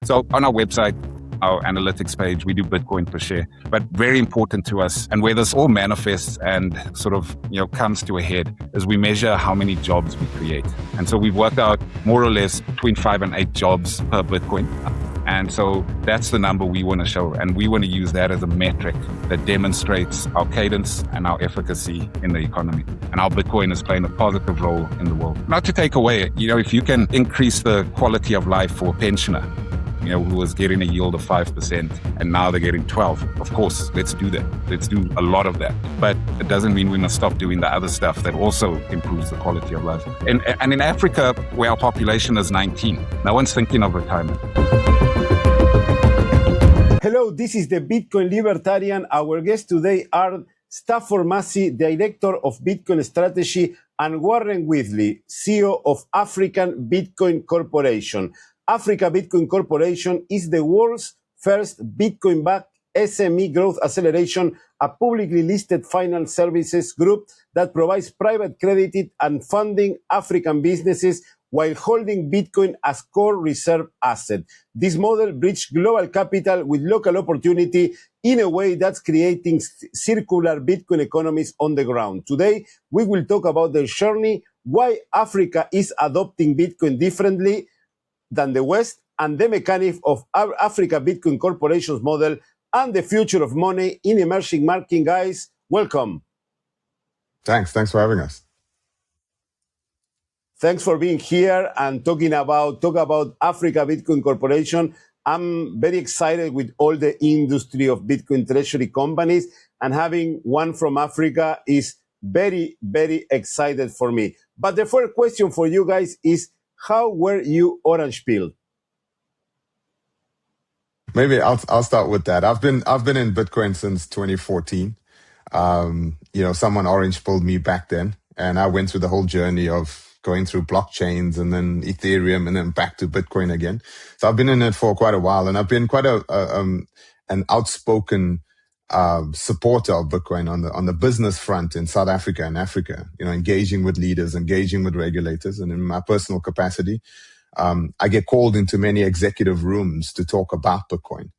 So on our website, our analytics page, we do Bitcoin per share, but very important to us, and where this all manifests and sort of comes to a head, is we measure how many jobs we create. And so we've worked out more or less between 5 and 8 jobs per Bitcoin. And so that's the number we want to show, and we want to use that as a metric that demonstrates our cadence and our efficacy in the economy, and how Bitcoin is playing a positive role in the world. Not to take away, if you can increase the quality of life for a pensioner, who was getting a yield of 5% and now they're getting 12. Of course, let's do that. Let's do a lot of that. But it doesn't mean we must stop doing the other stuff that also improves the quality of life. And in Africa, where our population is 19, no one's thinking of retirement. Hello, this is the Bitcoin Libertarian. Our guests today are Stafford Massey, Director of Bitcoin Strategy, and Warren Wheatley, CEO of African Bitcoin Corporation. Africa Bitcoin Corporation is the world's first Bitcoin-backed SME growth acceleration, a publicly listed finance services group that provides private credit and funding African businesses while holding Bitcoin as core reserve asset. This model bridges global capital with local opportunity in a way that's creating circular Bitcoin economies on the ground. Today, we will talk about their journey, why Africa is adopting Bitcoin differently than the West, and the mechanism of Africa Bitcoin Corporation's model and the future of money in emerging market. Guys, welcome. Thanks for having us. Thanks for being here and talk about Africa Bitcoin Corporation. I'm very excited with all the industry of Bitcoin treasury companies, and having one from Africa is very, very excited for me. But the first question for you guys is, how were you orange pilled? Maybe I'll start with that. I've been in Bitcoin since 2014. Someone orange pilled me back then, and I went through the whole journey of going through blockchains and then Ethereum and then back to Bitcoin again. So I've been in it for quite a while, and I've been quite an outspoken supporter of Bitcoin on the business front in South Africa and Africa, engaging with leaders, engaging with regulators. And in my personal capacity, I get called into many executive rooms to talk about Bitcoin.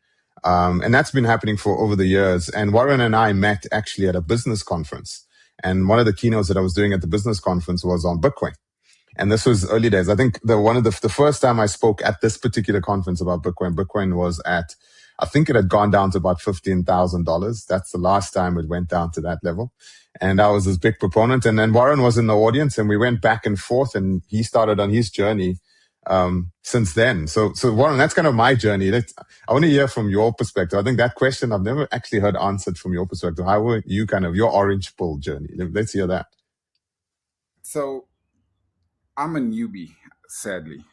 And that's been happening for over the years. And Warren and I met actually at a business conference. And one of the keynotes that I was doing at the business conference was on Bitcoin. And this was early days. I think the first time I spoke at this particular conference about Bitcoin was at, I think it had gone down to about $15,000. That's the last time it went down to that level. And I was this big proponent. And then Warren was in the audience, and we went back and forth, and he started on his journey since then. So Warren, that's kind of my journey. I want to hear from your perspective. I think that question I've never actually heard answered from your perspective. How were you your orange pill journey? Let's hear that. So I'm a newbie, sadly.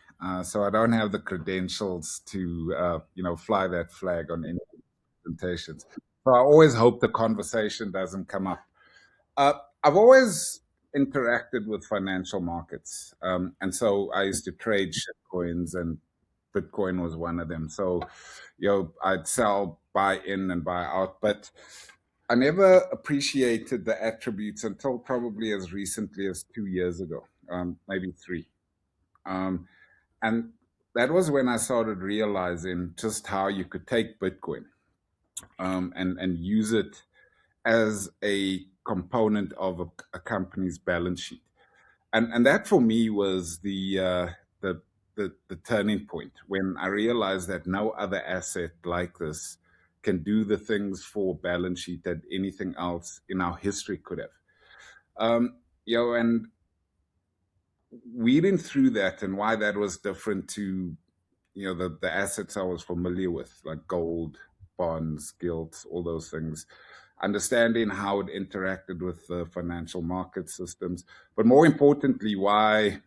So I don't have the credentials to, fly that flag on any presentations. So I always hope the conversation doesn't come up. I've always interacted with financial markets. And so I used to trade shitcoins, and Bitcoin was one of them. So, I'd sell, buy in and buy out. But I never appreciated the attributes until probably as recently as 2 years ago, maybe 3. And that was when I started realizing just how you could take Bitcoin and use it as a component of a company's balance sheet. And that for me was the turning point, when I realized that no other asset like this can do the things for balance sheet that anything else in our history could have. And weeding through that and why that was different to, the assets I was familiar with, like gold, bonds, gilts, all those things, understanding how it interacted with the financial market systems, but more importantly, why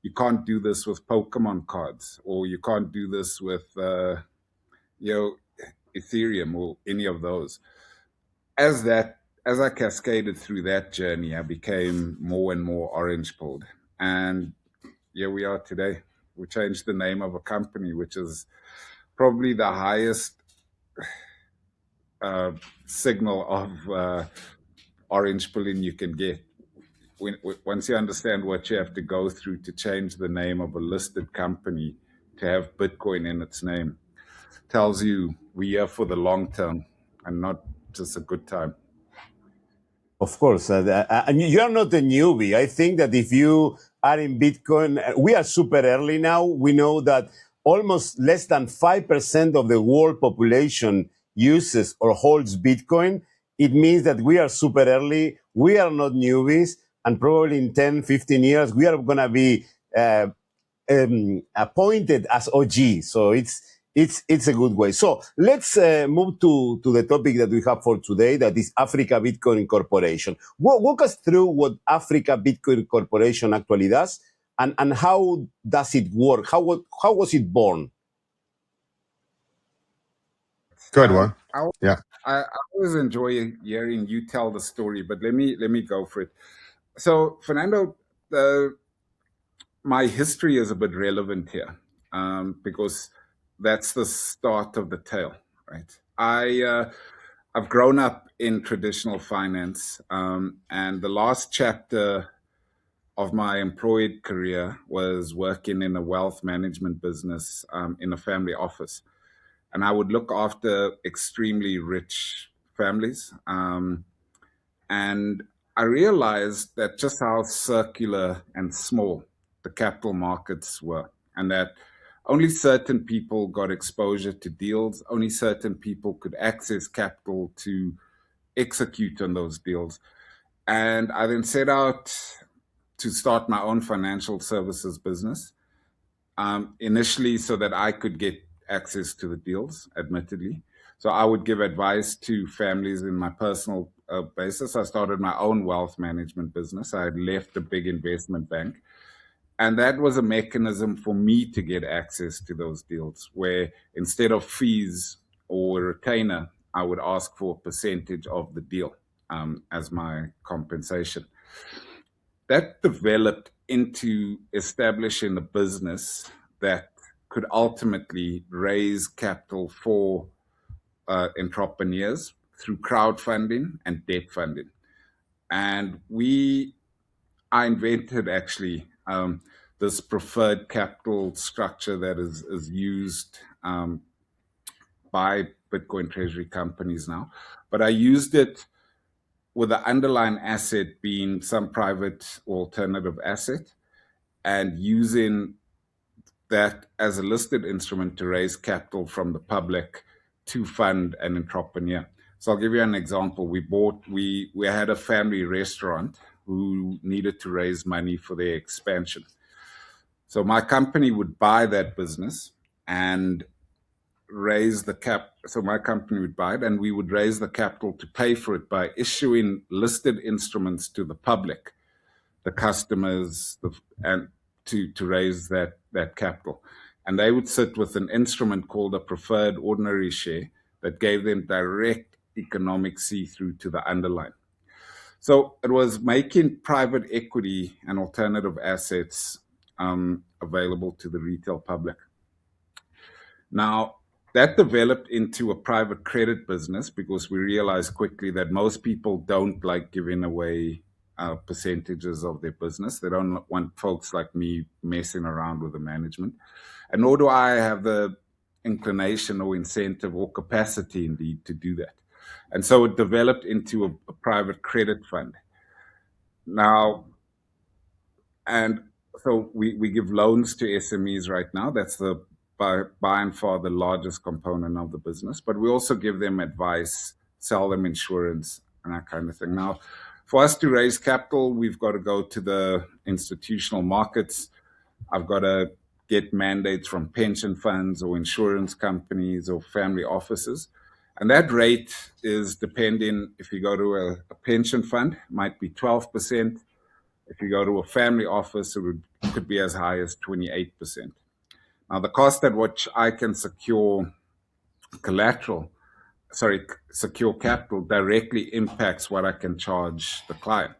you can't do this with Pokemon cards, or you can't do this with, Ethereum or any of those. As I cascaded through that journey, I became more and more orange pilled. And here we are today. We changed the name of a company, which is probably the highest signal of orange pilling you can get. Once you understand what you have to go through to change the name of a listed company to have Bitcoin in its name tells you we're here for the long term and not just a good time. Of course, and you are not a newbie. I think that if you are in Bitcoin, we are super early now. We know that almost less than 5% of the world population uses or holds Bitcoin. It means that we are super early. We are not newbies. And probably in 10, 15 years, we are going to be appointed as OG. So it's a good way. So let's move to the topic that we have for today, that is Africa Bitcoin Corporation. Walk us through what Africa Bitcoin Corporation actually does, and how does it work? How was it born? Good one. Yeah. I always enjoy hearing you tell the story, but let me go for it. So, Fernando, my history is a bit relevant here because that's the start of the tale, right? I've grown up in traditional finance, and the last chapter of my employed career was working in a wealth management business in a family office. And I would look after extremely rich families. And I realized that just how circular and small the capital markets were, and that only certain people got exposure to deals, only certain people could access capital to execute on those deals. And I then set out to start my own financial services business, initially so that I could get access to the deals, admittedly. So I would give advice to families in my personal basis. I started my own wealth management business. I had left a big investment bank. And that was a mechanism for me to get access to those deals, where instead of fees or a retainer, I would ask for a percentage of the deal as my compensation. That developed into establishing a business that could ultimately raise capital for entrepreneurs through crowdfunding and debt funding. And I invented actually this preferred capital structure that is used by Bitcoin Treasury companies now. But I used it with the underlying asset being some private alternative asset, and using that as a listed instrument to raise capital from the public to fund an entrepreneur. So I'll give you an example. We had a family restaurant who needed to raise money for their expansion. So my company would buy that business and raise the so my company would buy it, and we would raise the capital to pay for it by issuing listed instruments to the public, the customers, and to raise that capital. And they would sit with an instrument called a preferred ordinary share that gave them direct economic see-through to the underlying. So it was making private equity and alternative assets available to the retail public. Now, that developed into a private credit business because we realized quickly that most people don't like giving away percentages of their business. They don't want folks like me messing around with the management. And nor do I have the inclination or incentive or capacity, indeed, to do that. And so it developed into a private credit fund. Now, and so we give loans to SMEs right now. That's by and far the largest component of the business. But we also give them advice, sell them insurance, and that kind of thing. Now, for us to raise capital, we've got to go to the institutional markets. I've got to get mandates from pension funds or insurance companies or family offices. And that rate is depending. If you go to a pension fund, it might be 12%. If you go to a family office, it could be as high as 28%. Now, the cost at which I can secure secure capital directly impacts what I can charge the client,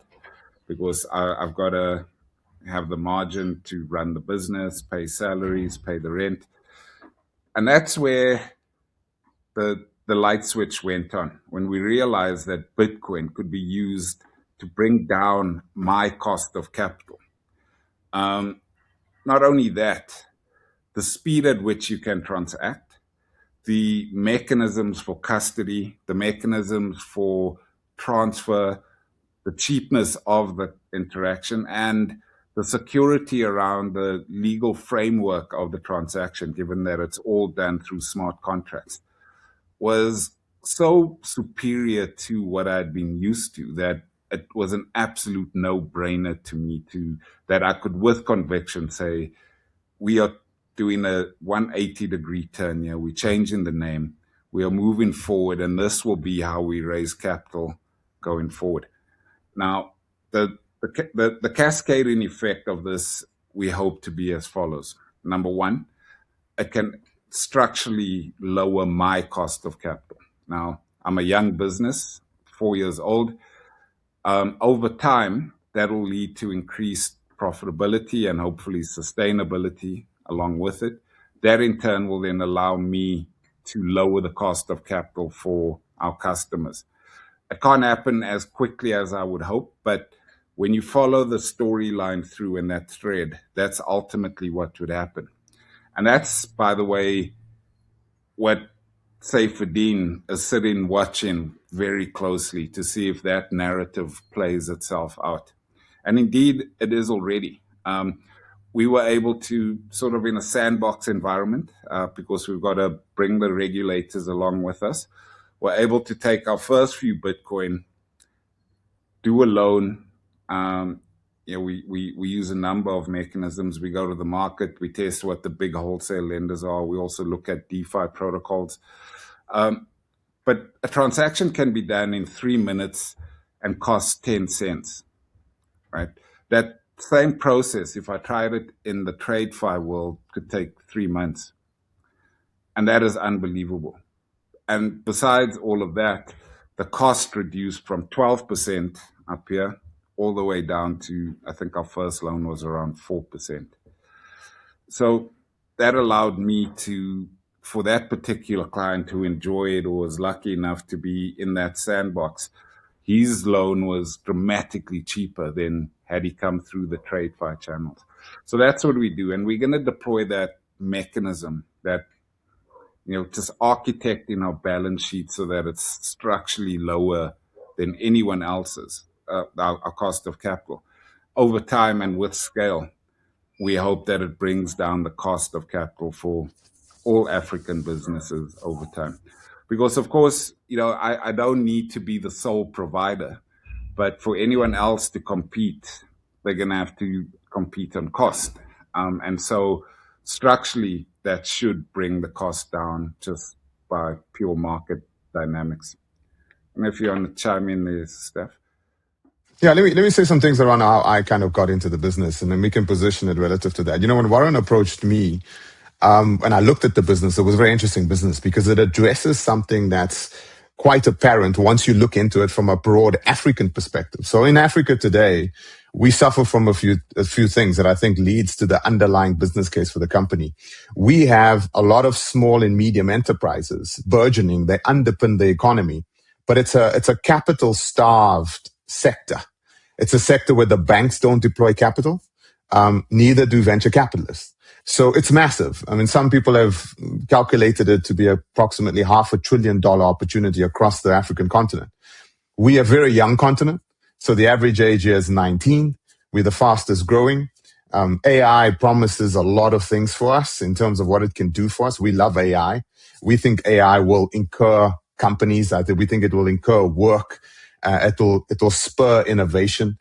because I've got to have the margin to run the business, pay salaries, pay the rent. And that's where the light switch went on, when we realized that Bitcoin could be used to bring down my cost of capital. Not only that, the speed at which you can transact, the mechanisms for custody, the mechanisms for transfer, the cheapness of the interaction, and the security around the legal framework of the transaction, given that it's all done through smart contracts, was so superior to what I'd been used to that it was an absolute no-brainer to me that I could with conviction say, we are doing a 180-degree turn here. We're changing the name. We are moving forward, and this will be how we raise capital going forward. Now, the cascading effect of this, we hope to be as follows. Number one, it can structurally lower my cost of capital. Now, I'm a young business, 4 years old. Over time, that will lead to increased profitability and hopefully sustainability along with it. That in turn will then allow me to lower the cost of capital for our customers. It can't happen as quickly as I would hope, but when you follow the storyline through in that thread, that's ultimately what would happen. And that's, by the way, what Saifedean is sitting watching very closely to see if that narrative plays itself out. And indeed, it is already. We were able to sort of in a sandbox environment, because we've got to bring the regulators along with us, we're able to take our first few Bitcoin, do a loan. We use a number of mechanisms. We go to the market, we test what the big wholesale lenders are. We also look at DeFi protocols. But a transaction can be done in 3 minutes and cost 10 cents, right? That same process, if I tried it in the TradeFi world, could take 3 months. And that is unbelievable. And besides all of that, the cost reduced from 12% up here all the way down to, I think our first loan was around 4%. So that allowed me to, for that particular client who enjoyed or was lucky enough to be in that sandbox, his loan was dramatically cheaper than had he come through the TradeFi channels. So that's what we do. And we're going to deploy that mechanism, that, just architecting our balance sheet so that it's structurally lower than anyone else's, our cost of capital. Over time and with scale, we hope that it brings down the cost of capital for all African businesses over time. Because, of course, I don't need to be the sole provider, but for anyone else to compete, they're going to have to compete on cost. And so structurally, that should bring the cost down just by pure market dynamics. And if you want to chime in there, Steph. Yeah, let me say some things around how I kind of got into the business, and then we can position it relative to that. When Warren approached me, when I looked at the business, it was a very interesting business because it addresses something that's quite apparent once you look into it from a broad African perspective. So in Africa today, we suffer from a few things that I think leads to the underlying business case for the company. We have a lot of small and medium enterprises burgeoning. They underpin the economy, but it's a capital starved sector. It's a sector where the banks don't deploy capital. Neither do venture capitalists. So it's massive. I mean, some people have calculated it to be approximately $500 billion opportunity across the African continent. We are a very young continent. So the average age here is 19. We're the fastest growing. AI promises a lot of things for us in terms of what it can do for us. We love AI. We think AI will incur companies. We think it will incur work. It will spur innovation.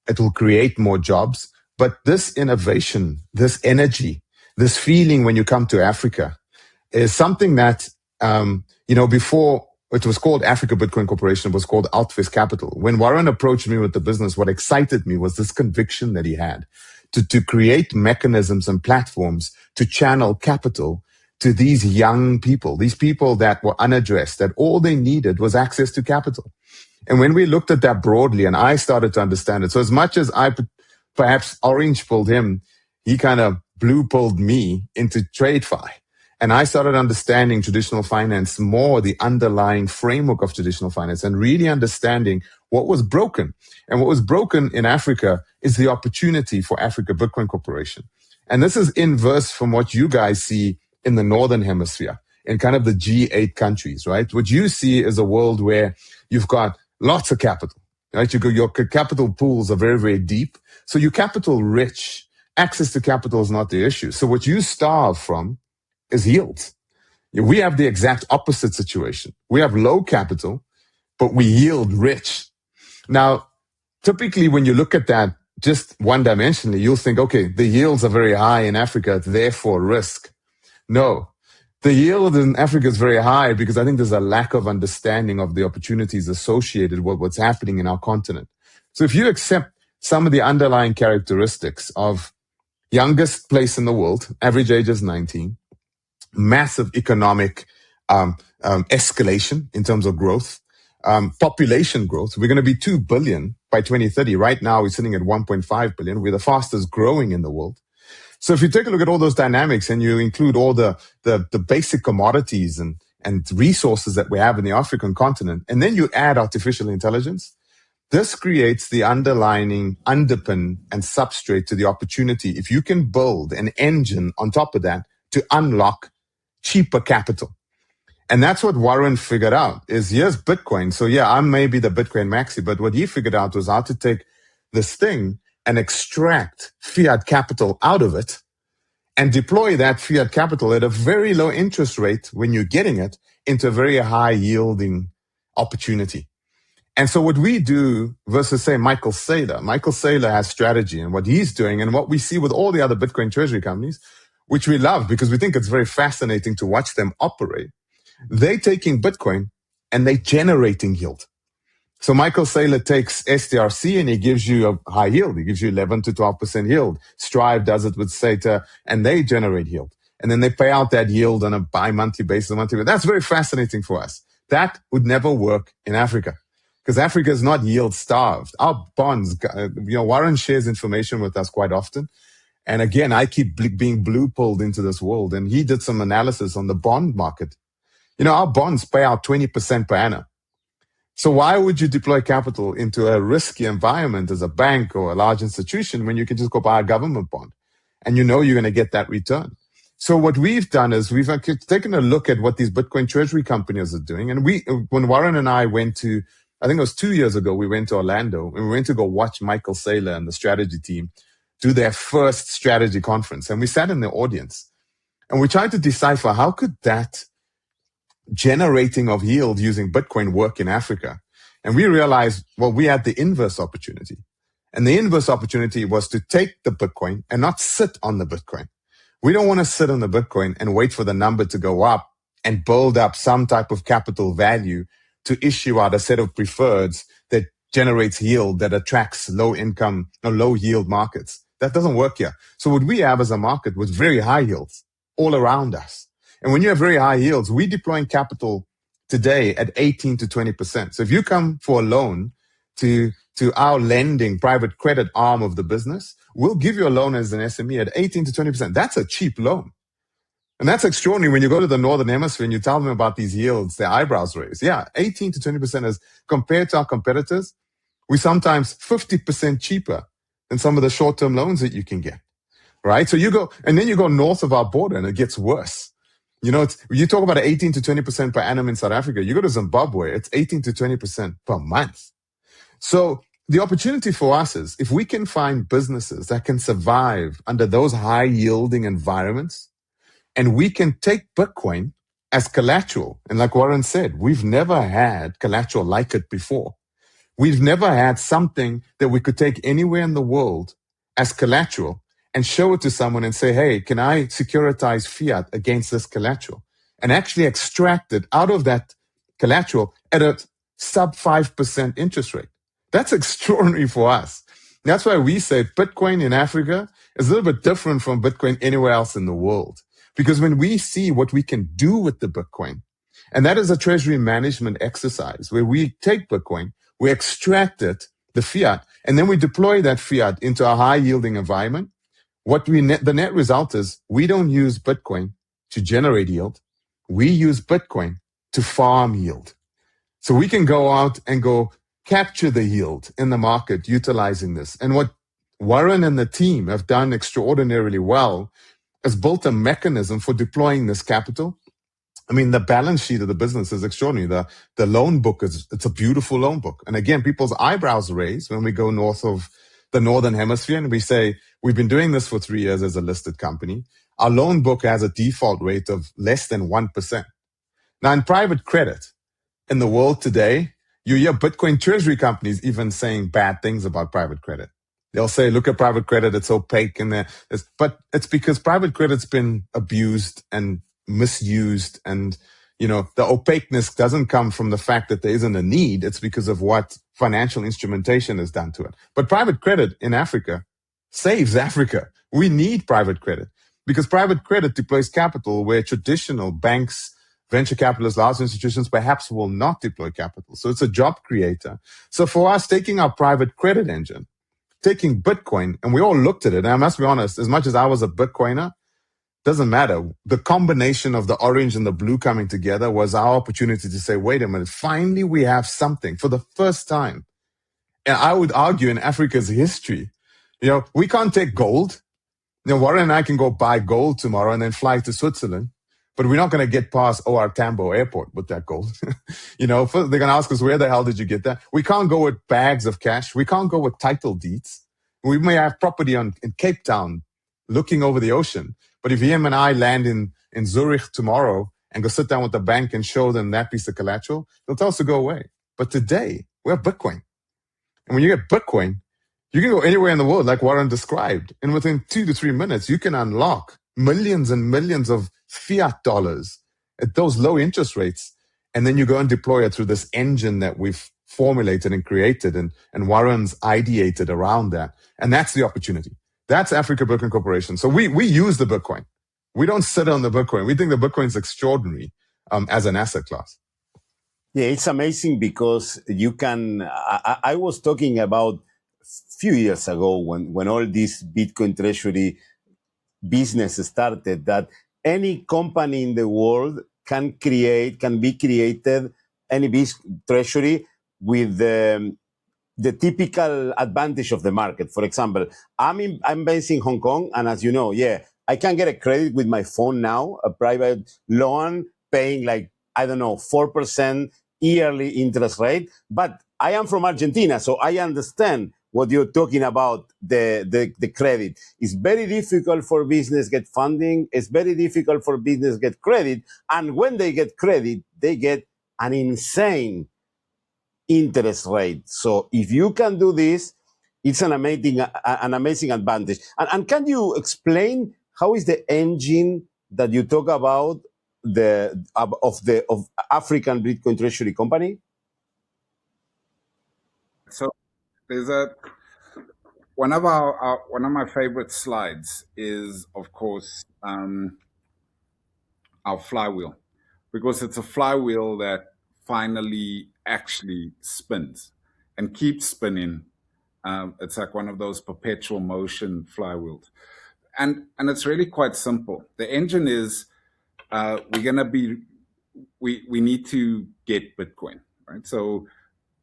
It will create more jobs. But this innovation, this energy, this feeling when you come to Africa is something that, before it was called Africa Bitcoin Corporation, it was called Altvest Capital. When Warren approached me with the business, what excited me was this conviction that he had to create mechanisms and platforms to channel capital to these young people, these people that were unaddressed, that all they needed was access to capital. And when we looked at that broadly and I started to understand it, so as much as I perhaps orange pulled him, he kind of blue pulled me into TradeFi. And I started understanding traditional finance more, the underlying framework of traditional finance, and really understanding what was broken. And what was broken in Africa is the opportunity for Africa Bitcoin Corporation. And this is inverse from what you guys see in the Northern Hemisphere, in kind of the G8 countries, right? What you see is a world where you've got lots of capital, right? Your capital pools are very, very deep. So you're capital rich. Access to capital is not the issue. So what you starve from is yields. We have the exact opposite situation. We have low capital, but we yield rich. Now, typically when you look at that just one dimensionally, you'll think, okay, the yields are very high in Africa, therefore risk. No, the yield in Africa is very high because I think there's a lack of understanding of the opportunities associated with what's happening in our continent. So if you accept some of the underlying characteristics of youngest place in the world, average age is 19, massive economic escalation in terms of growth, population growth. We're going to be 2 billion by 2030. Right now, we're sitting at 1.5 billion. We're the fastest growing in the world. So if you take a look at all those dynamics and you include all the basic commodities and resources that we have in the African continent, and then you add artificial intelligence, this creates the underlying underpin and substrate to the opportunity. If you can build an engine on top of that to unlock cheaper capital. And that's what Warren figured out is here's Bitcoin. So yeah, I'm maybe the Bitcoin Maxi, but what he figured out was how to take this thing and extract fiat capital out of it and deploy that fiat capital at a very low interest rate when you're getting it into a very high yielding opportunity. And so what we do versus say Michael Saylor has strategy and what he's doing and what we see with all the other Bitcoin treasury companies, which we love because we think it's very fascinating to watch them operate. They're taking Bitcoin and they're generating yield. So Michael Saylor takes STRC and he gives you a high yield. He gives you 11 to 12% yield. Strive does it with SATA and they generate yield. And then they pay out that yield on a bi-monthly basis. That's very fascinating for us. That would never work in Africa because Africa is not yield starved. Our bonds, Warren shares information with us quite often. And again, I keep being blue pulled into this world. And he did some analysis on the bond market. Our bonds pay out 20% per annum. So why would you deploy capital into a risky environment as a bank or a large institution when you can just go buy a government bond and you're going to get that return? So what we've done is we've taken a look at what these Bitcoin treasury companies are doing. And when Warren and I went to, I think it was 2 years ago, we went to Orlando and we went to go watch Michael Saylor and the strategy team do their first strategy conference. And we sat in the audience and we tried to decipher how could that generating of yield using Bitcoin work in Africa. And we realized, we had the inverse opportunity. And the inverse opportunity was to take the Bitcoin and not sit on the Bitcoin. We don't want to sit on the Bitcoin and wait for the number to go up and build up some type of capital value to issue out a set of preferreds that generates yield that attracts low income or low yield markets. That doesn't work here. So what we have as a market was very high yields all around us. And when you have very high yields, we're deploying capital today at 18 to 20%. So if you come for a loan to our lending private credit arm of the business, we'll give you a loan as an SME at 18 to 20%. That's a cheap loan. And that's extraordinary when you go to the Northern Hemisphere and you tell them about these yields, their eyebrows raise. Yeah, 18 to 20% is compared to our competitors. We're sometimes 50% cheaper than some of the short-term loans that you can get, right? So you go north of our border and it gets worse. You talk about 18 to 20% per annum in South Africa. You go to Zimbabwe, it's 18 to 20% per month. So the opportunity for us is if we can find businesses that can survive under those high yielding environments, and we can take Bitcoin as collateral. And like Warren said, we've never had collateral like it before. We've never had something that we could take anywhere in the world as collateral and show it to someone and say, hey, can I securitize fiat against this collateral? And actually extract it out of that collateral at a sub 5% interest rate. That's extraordinary for us. That's why we say Bitcoin in Africa is a little bit different from Bitcoin anywhere else in the world. Because when we see what we can do with the Bitcoin, and that is a treasury management exercise where we take Bitcoin, we extract it, the fiat, and then we deploy that fiat into a high yielding environment. The net result is we don't use Bitcoin to generate yield. We use Bitcoin to farm yield. So we can go out and go capture the yield in the market utilizing this. And what Warren and the team have done extraordinarily well, has built a mechanism for deploying this capital. I mean, the balance sheet of the business is extraordinary. The loan book it's a beautiful loan book. And again, people's eyebrows raise when we go north of the Northern Hemisphere and we say, we've been doing this for 3 years as a listed company. Our loan book has a default rate of less than 1%. Now, in private credit, in the world today, you hear Bitcoin treasury companies even saying bad things about private credit. They'll say, look at private credit, it's opaque in there. But it's because private credit's been abused and misused. And, the opaqueness doesn't come from the fact that there isn't a need. It's because of what financial instrumentation has done to it. But private credit in Africa saves Africa. We need private credit because private credit deploys capital where traditional banks, venture capitalists, large institutions perhaps will not deploy capital. So it's a job creator. So for us, taking our private credit engine, taking Bitcoin, and we all looked at it, and I must be honest, as much as I was a Bitcoiner, doesn't matter. The combination of the orange and the blue coming together was our opportunity to say, wait a minute, finally we have something for the first time. And I would argue in Africa's history, we can't take gold. Warren and I can go buy gold tomorrow and then fly to Switzerland. But we're not going to get past OR Tambo Airport with that gold. First they're going to ask us, where the hell did you get that? We can't go with bags of cash. We can't go with title deeds. We may have property in Cape Town looking over the ocean. But if him and I land in Zurich tomorrow and go sit down with the bank and show them that piece of collateral, they'll tell us to go away. But today, we have Bitcoin. And when you get Bitcoin, you can go anywhere in the world, like Warren described. And within 2 to 3 minutes, you can unlock millions and millions of fiat dollars at those low interest rates. And then you go and deploy it through this engine that we've formulated and created, and Warren's ideated around that. And that's the opportunity. That's Africa Bitcoin Corporation. So we use the Bitcoin. We don't sit on the Bitcoin. We think the Bitcoin is extraordinary as an asset class. Yeah, it's amazing because you can. I was talking about a few years ago when all this Bitcoin Treasury business started, that any company in the world can be created, any treasury with the typical advantage of the market. For example, I'm based in Hong Kong, and as you know, I can get a credit with my phone now, a private loan paying 4% yearly interest rate. But I am from Argentina, so I understand what you're talking about, the credit. It's very difficult for business get funding. It's very difficult for business get credit. And when they get credit, they get an insane interest rate. So if you can do this, it's an amazing advantage. And can you explain how is the engine that you talk about of African Bitcoin Treasury Company? So there's one of my favorite slides is, of course, our flywheel, because it's a flywheel that finally actually spins and keeps spinning. It's like one of those perpetual motion flywheels, and it's really quite simple. The engine is we need to get Bitcoin, right? So,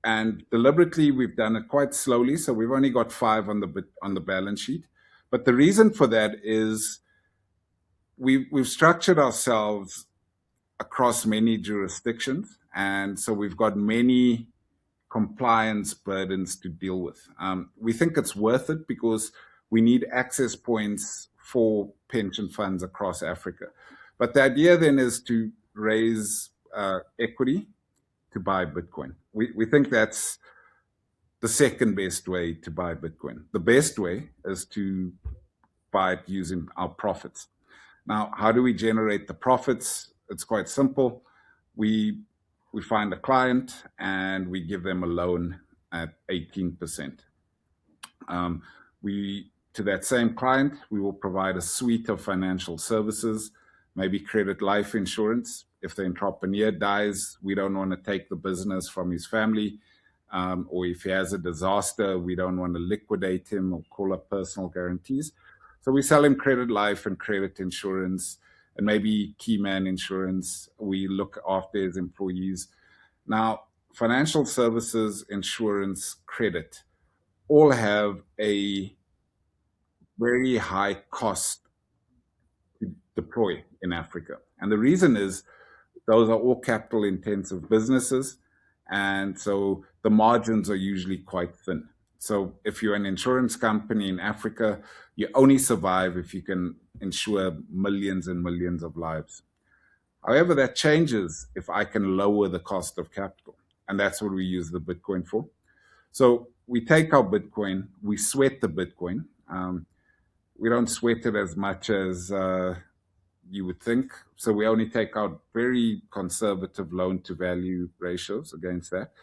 and deliberately we've done it quite slowly. So we've only got 5 on the balance sheet, but the reason for that is we've structured ourselves across many jurisdictions, and so we've got many compliance burdens to deal with. We think it's worth it because we need access points for pension funds across Africa. But the idea then is to raise equity to buy Bitcoin. We think that's the second best way to buy Bitcoin. The best way is to buy it using our profits. Now, how do we generate the profits? It's quite simple. We find a client and we give them a loan at 18%. To that same client, we will provide a suite of financial services, maybe credit life insurance. If the entrepreneur dies, we don't want to take the business from his family. Or if he has a disaster, we don't want to liquidate him or call up personal guarantees. So we sell him credit life and credit insurance, and maybe key man insurance. We look after his employees. Now, financial services, insurance, credit all have a very high cost to deploy in Africa. And the reason is those are all capital intensive businesses. And so the margins are usually quite thin. So if you're an insurance company in Africa, you only survive if you can insure millions and millions of lives. However, that changes if I can lower the cost of capital. And that's what we use the Bitcoin for. So we take our Bitcoin, we sweat the Bitcoin. We don't sweat it as much as you would think. So we only take out very conservative loan to value ratios against that.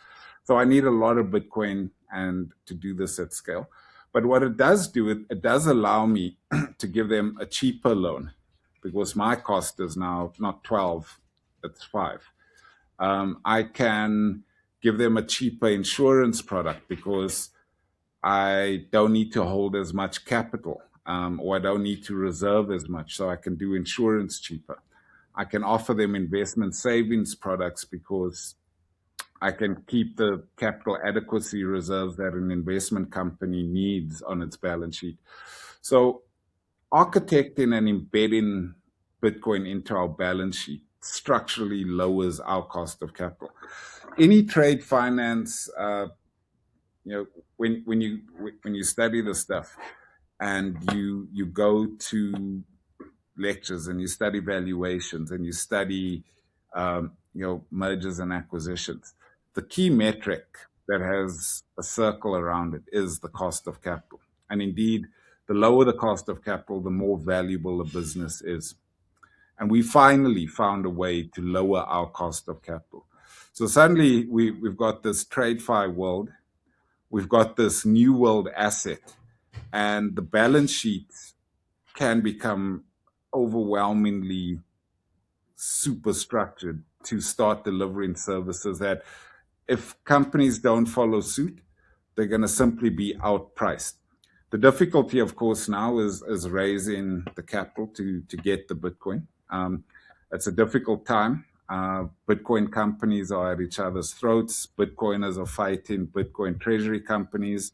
So I need a lot of Bitcoin and to do this at scale. But what it does do, it does allow me to give them a cheaper loan, because my cost is now not 12, it's 5. I can give them a cheaper insurance product because I don't need to hold as much capital, or I don't need to reserve as much, so I can do insurance cheaper. I can offer them investment savings products because I can keep the capital adequacy reserves that an investment company needs on its balance sheet. So architecting and embedding Bitcoin into our balance sheet structurally lowers our cost of capital. Any trade finance, when you study the stuff and you go to lectures and you study valuations and you study mergers and acquisitions, the key metric that has a circle around it is the cost of capital. And indeed, the lower the cost of capital, the more valuable a business is. And we finally found a way to lower our cost of capital. So suddenly we've got this TradeFi world, we've got this new world asset, and the balance sheet can become overwhelmingly super structured to start delivering services that if companies don't follow suit, they're going to simply be outpriced. The difficulty, of course, now is raising the capital to get the Bitcoin. It's a difficult time. Bitcoin companies are at each other's throats. Bitcoiners are fighting Bitcoin Treasury companies.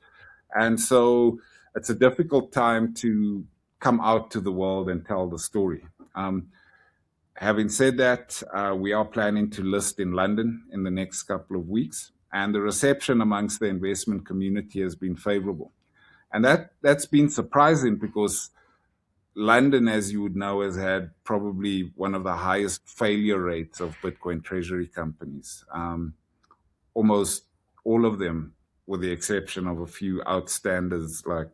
And so it's a difficult time to come out to the world and tell the story. Having said that, we are planning to list in London in the next couple of weeks, and the reception amongst the investment community has been favorable. And that's been surprising because London, as you would know, has had probably one of the highest failure rates of Bitcoin treasury companies. Almost all of them, with the exception of a few outstanders like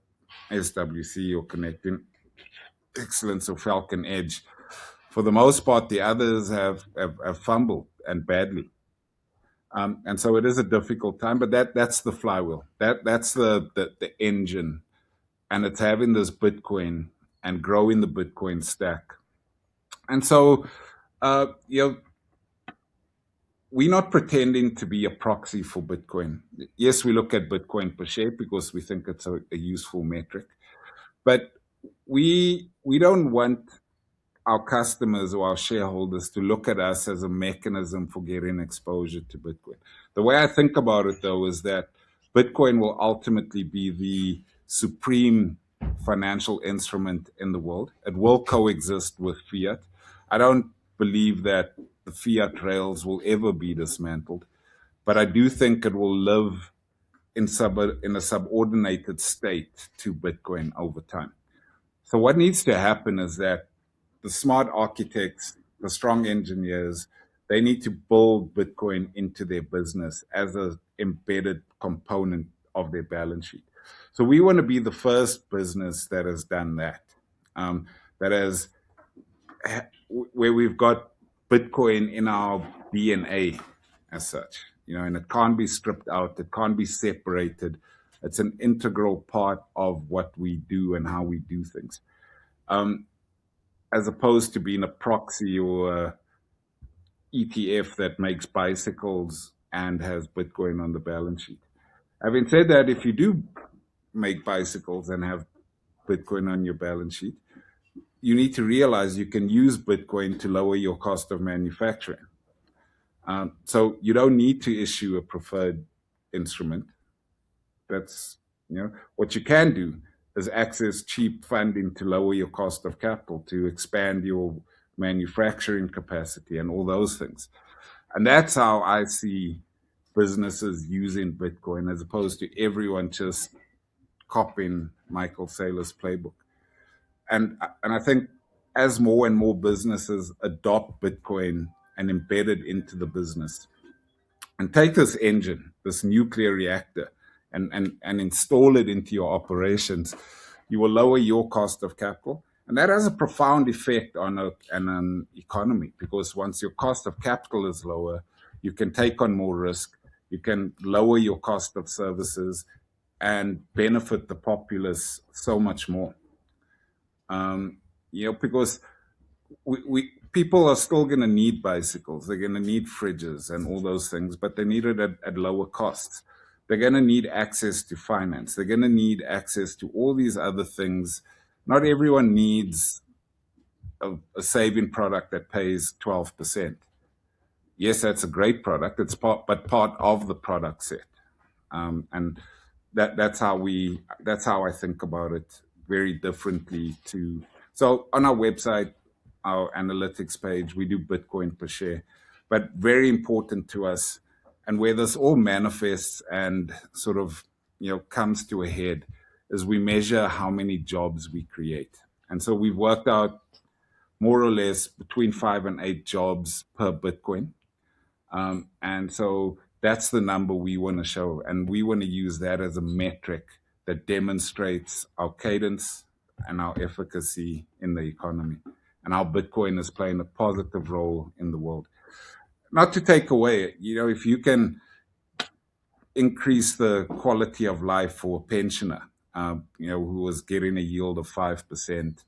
SWC or Connecting Excellence or Falcon Edge. For the most part, the others have fumbled, and badly. And so it is a difficult time, but that's the flywheel. That's the engine. And it's having this Bitcoin and growing the Bitcoin stack. And so, we're not pretending to be a proxy for Bitcoin. Yes, we look at Bitcoin per share because we think it's a useful metric. But we don't want our customers or our shareholders to look at us as a mechanism for getting exposure to Bitcoin. The way I think about it, though, is that Bitcoin will ultimately be the supreme financial instrument in the world. It will coexist with fiat. I don't believe that the fiat rails will ever be dismantled, but I do think it will live in a subordinated state to Bitcoin over time. So what needs to happen is that the smart architects, the strong engineers, they need to build Bitcoin into their business as an embedded component of their balance sheet. So we want to be the first business that has done that. Where we've got Bitcoin in our DNA as such, and it can't be stripped out, it can't be separated. It's an integral part of what we do and how we do things. As opposed to being a proxy or a ETF that makes bicycles and has Bitcoin on the balance sheet. Having said that, if you do make bicycles and have Bitcoin on your balance sheet, you need to realize you can use Bitcoin to lower your cost of manufacturing. So you don't need to issue a preferred instrument. That's, what you can do as access cheap funding to lower your cost of capital, to expand your manufacturing capacity and all those things. And that's how I see businesses using Bitcoin, as opposed to everyone just copying Michael Saylor's playbook. And I think as more and more businesses adopt Bitcoin and embed it into the business, and take this engine, this nuclear reactor, and install it into your operations, you will lower your cost of capital. And that has a profound effect on an economy, because once your cost of capital is lower, you can take on more risk, you can lower your cost of services, and benefit the populace so much more. Because people are still going to need bicycles, they're going to need fridges and all those things, but they need it at lower costs. They're going to need access to finance. They're going to need access to all these other things. Not everyone needs a saving product that pays 12%. Yes, that's a great product. It's part of the product set, and that's how I think about it very differently. So on our website, our analytics page, we do Bitcoin per share, but very important to us, and where this all manifests and sort of comes to a head, is we measure how many jobs we create. And so we've worked out more or less between 5 and 8 jobs per Bitcoin. And so that's the number we want to show. And we want to use that as a metric that demonstrates our cadence and our efficacy in the economy, and how Bitcoin is playing a positive role in the world. Not to take away, if you can increase the quality of life for a pensioner, who was getting a yield of 5%,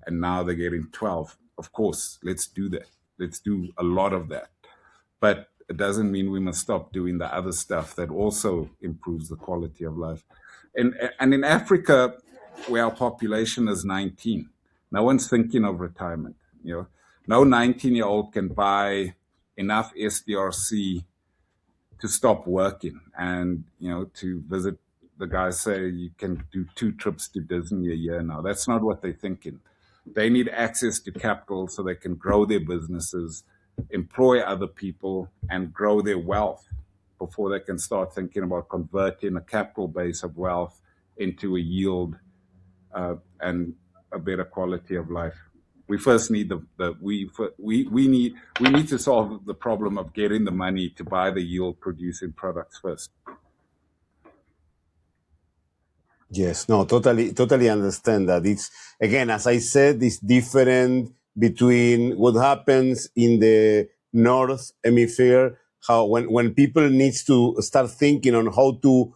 and now they're getting 12%. Of course, let's do that. Let's do a lot of that. But it doesn't mean we must stop doing the other stuff that also improves the quality of life. And in Africa, where our population is 19, no one's thinking of retirement. No 19-year-old can buy enough SDRC to stop working and, to visit. The guys say you can do 2 trips to Disney a year now. That's not what they're thinking. They need access to capital so they can grow their businesses, employ other people, and grow their wealth before they can start thinking about converting a capital base of wealth into a yield and a better quality of life. We first need we need to solve the problem of getting the money to buy the yield producing products first. Yes, no, totally understand that. It's, again, as I said, it's different between what happens in the North Hemisphere, how when people needs to start thinking on how to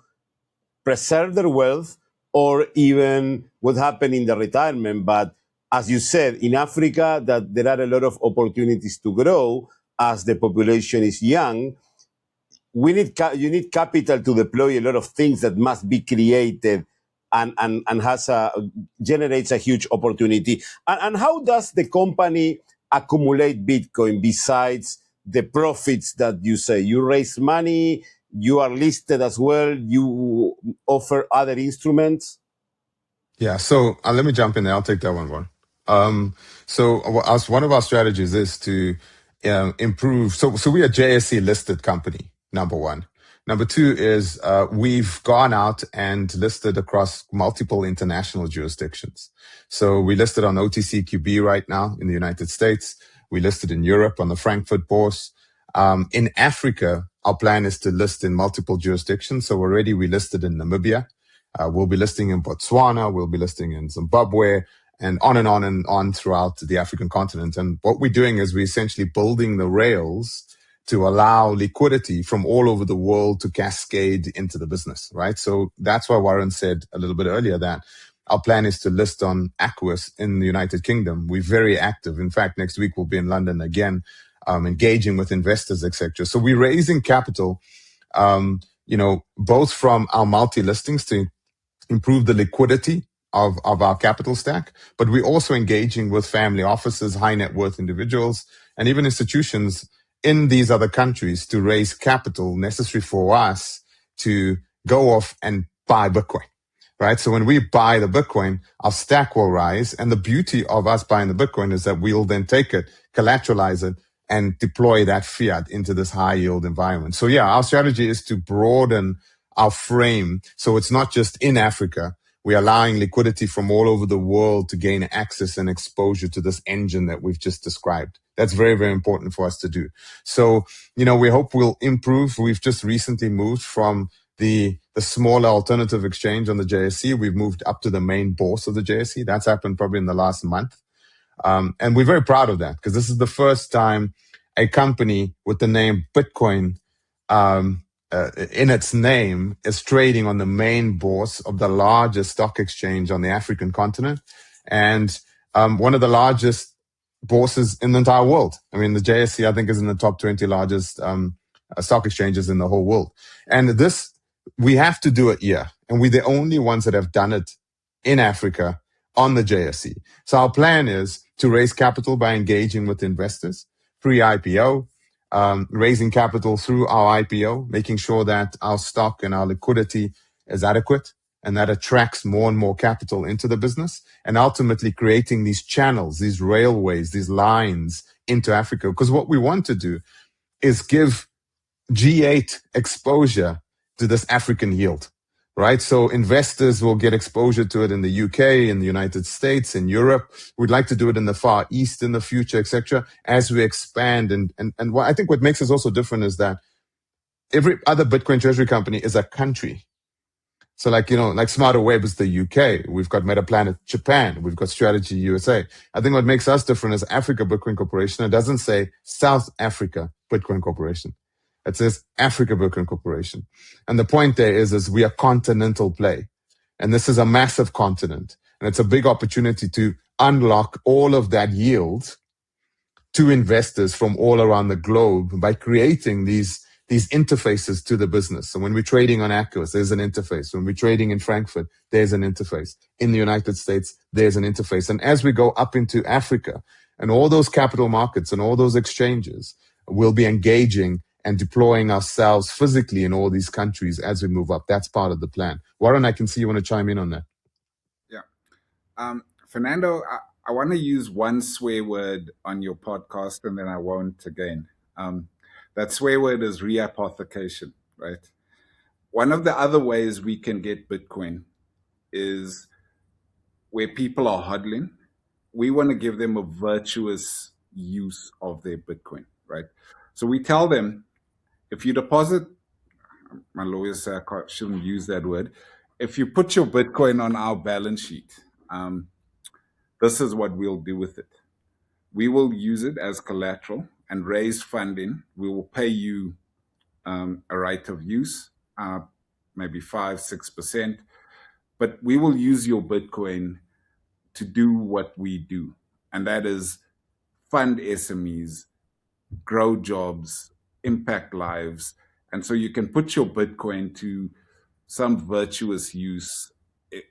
preserve their wealth, or even what happened in the retirement. But as you said, in Africa, that there are a lot of opportunities to grow as the population is young. You need capital to deploy a lot of things that must be created and generates a huge opportunity. And how does the company accumulate Bitcoin besides the profits that you say? You raise money, you are listed as well, you offer other instruments? Yeah, so let me jump in there. I'll take that one. So one of our strategies is to improve. So we are a JSE listed company, number one. Number two is we've gone out and listed across multiple international jurisdictions. So we listed on OTCQB right now in the United States. We listed in Europe on the Frankfurt Bourse. In Africa, our plan is to list in multiple jurisdictions. So already we listed in Namibia. We'll be listing in Botswana. We'll be listing in Zimbabwe, and on throughout the African continent. And what we're doing is we're essentially building the rails to allow liquidity from all over the world to cascade into the business, right? So that's why Warren said a little bit earlier that our plan is to list on Aquis in the United Kingdom. We're very active. In fact, next week we'll be in London again, engaging with investors, etc. So we're raising capital, both from our multi-listings to improve the liquidity of our capital stack, but we're also engaging with family offices, high net worth individuals, and even institutions in these other countries to raise capital necessary for us to go off and buy Bitcoin. right? So when we buy the Bitcoin, our stack will rise. And the beauty of us buying the Bitcoin is that we'll then take it, collateralize it, and deploy that fiat into this high yield environment. So yeah, our strategy is to broaden our frame. So it's not just in Africa. We're allowing liquidity from all over the world to gain access and exposure to this engine that we've just described. That's very, very important for us to do. So, we hope we'll improve. We've just recently moved from the smaller alternative exchange on the JSE. We've moved up to the main bourse of the JSE. That's happened probably in the last month. And we're very proud of that because this is the first time a company with the name Bitcoin in its name is trading on the main bourse of the largest stock exchange on the African continent and one of the largest bourses in the entire world. I mean, the JSE, I think, is in the top 20 largest stock exchanges in the whole world. And this, we have to do it here. And we're the only ones that have done it in Africa on the JSE. So our plan is to raise capital by engaging with investors pre-IPO, raising capital through our IPO, making sure that our stock and our liquidity is adequate and that attracts more and more capital into the business, and ultimately creating these channels, these railways, these lines into Africa. Because what we want to do is give G8 exposure to this African yield, right? So investors will get exposure to it in the UK, in the United States, in Europe. We'd like to do it in the Far East in the future, etc. as we expand. And what I think what makes us also different is that every other Bitcoin treasury company is a country. So like Smarter Web is the UK. We've got MetaPlanet Japan. We've got Strategy USA. I think what makes us different is Africa Bitcoin Corporation. It doesn't say South Africa Bitcoin Corporation. It says Africa Bitcoin Corporation. And the point there is we are continental play. And this is a massive continent. And it's a big opportunity to unlock all of that yield to investors from all around the globe by creating these interfaces to the business. So when we're trading on Aquos, there's an interface. When we're trading in Frankfurt, there's an interface. In the United States, there's an interface. And as we go up into Africa and all those capital markets and all those exchanges, we'll be engaging and deploying ourselves physically in all these countries as we move up. That's part of the plan. Warren, I can see you want to chime in on that. Yeah. Fernando, I want to use one swear word on your podcast and then I won't again. That swear word is rehypothecation, right? One of the other ways we can get Bitcoin is where people are hodling. We want to give them a virtuous use of their Bitcoin, right? So we tell them, if you deposit, my lawyers say I shouldn't use that word. If you put your Bitcoin on our balance sheet, this is what we'll do with it. We will use it as collateral and raise funding. We will pay you a right of use, maybe 5-6%, but we will use your Bitcoin to do what we do, and that is fund SMEs, grow jobs, impact lives. And so you can put your Bitcoin to some virtuous use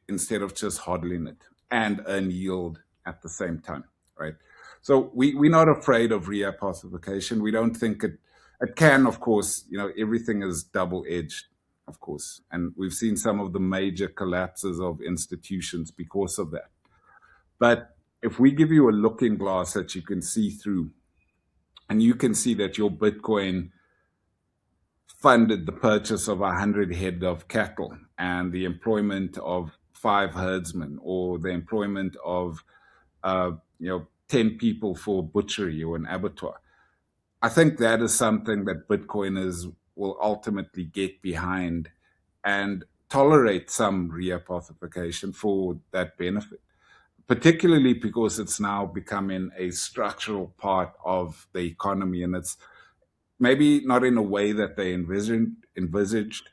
instead of just hodling it and earn yield at the same time, right? So we're not afraid of rehypothecation. We don't think it can, of course, everything is double-edged, of course. And we've seen some of the major collapses of institutions because of that. But if we give you a looking glass that you can see through, and you can see that your Bitcoin funded the purchase of 100 head of cattle and the employment of 5 herdsmen, or the employment of 10 people for butchery or an abattoir. I think that is something that Bitcoiners will ultimately get behind and tolerate some rehypothecation for that benefit, particularly because it's now becoming a structural part of the economy. And it's maybe not in a way that they envisaged,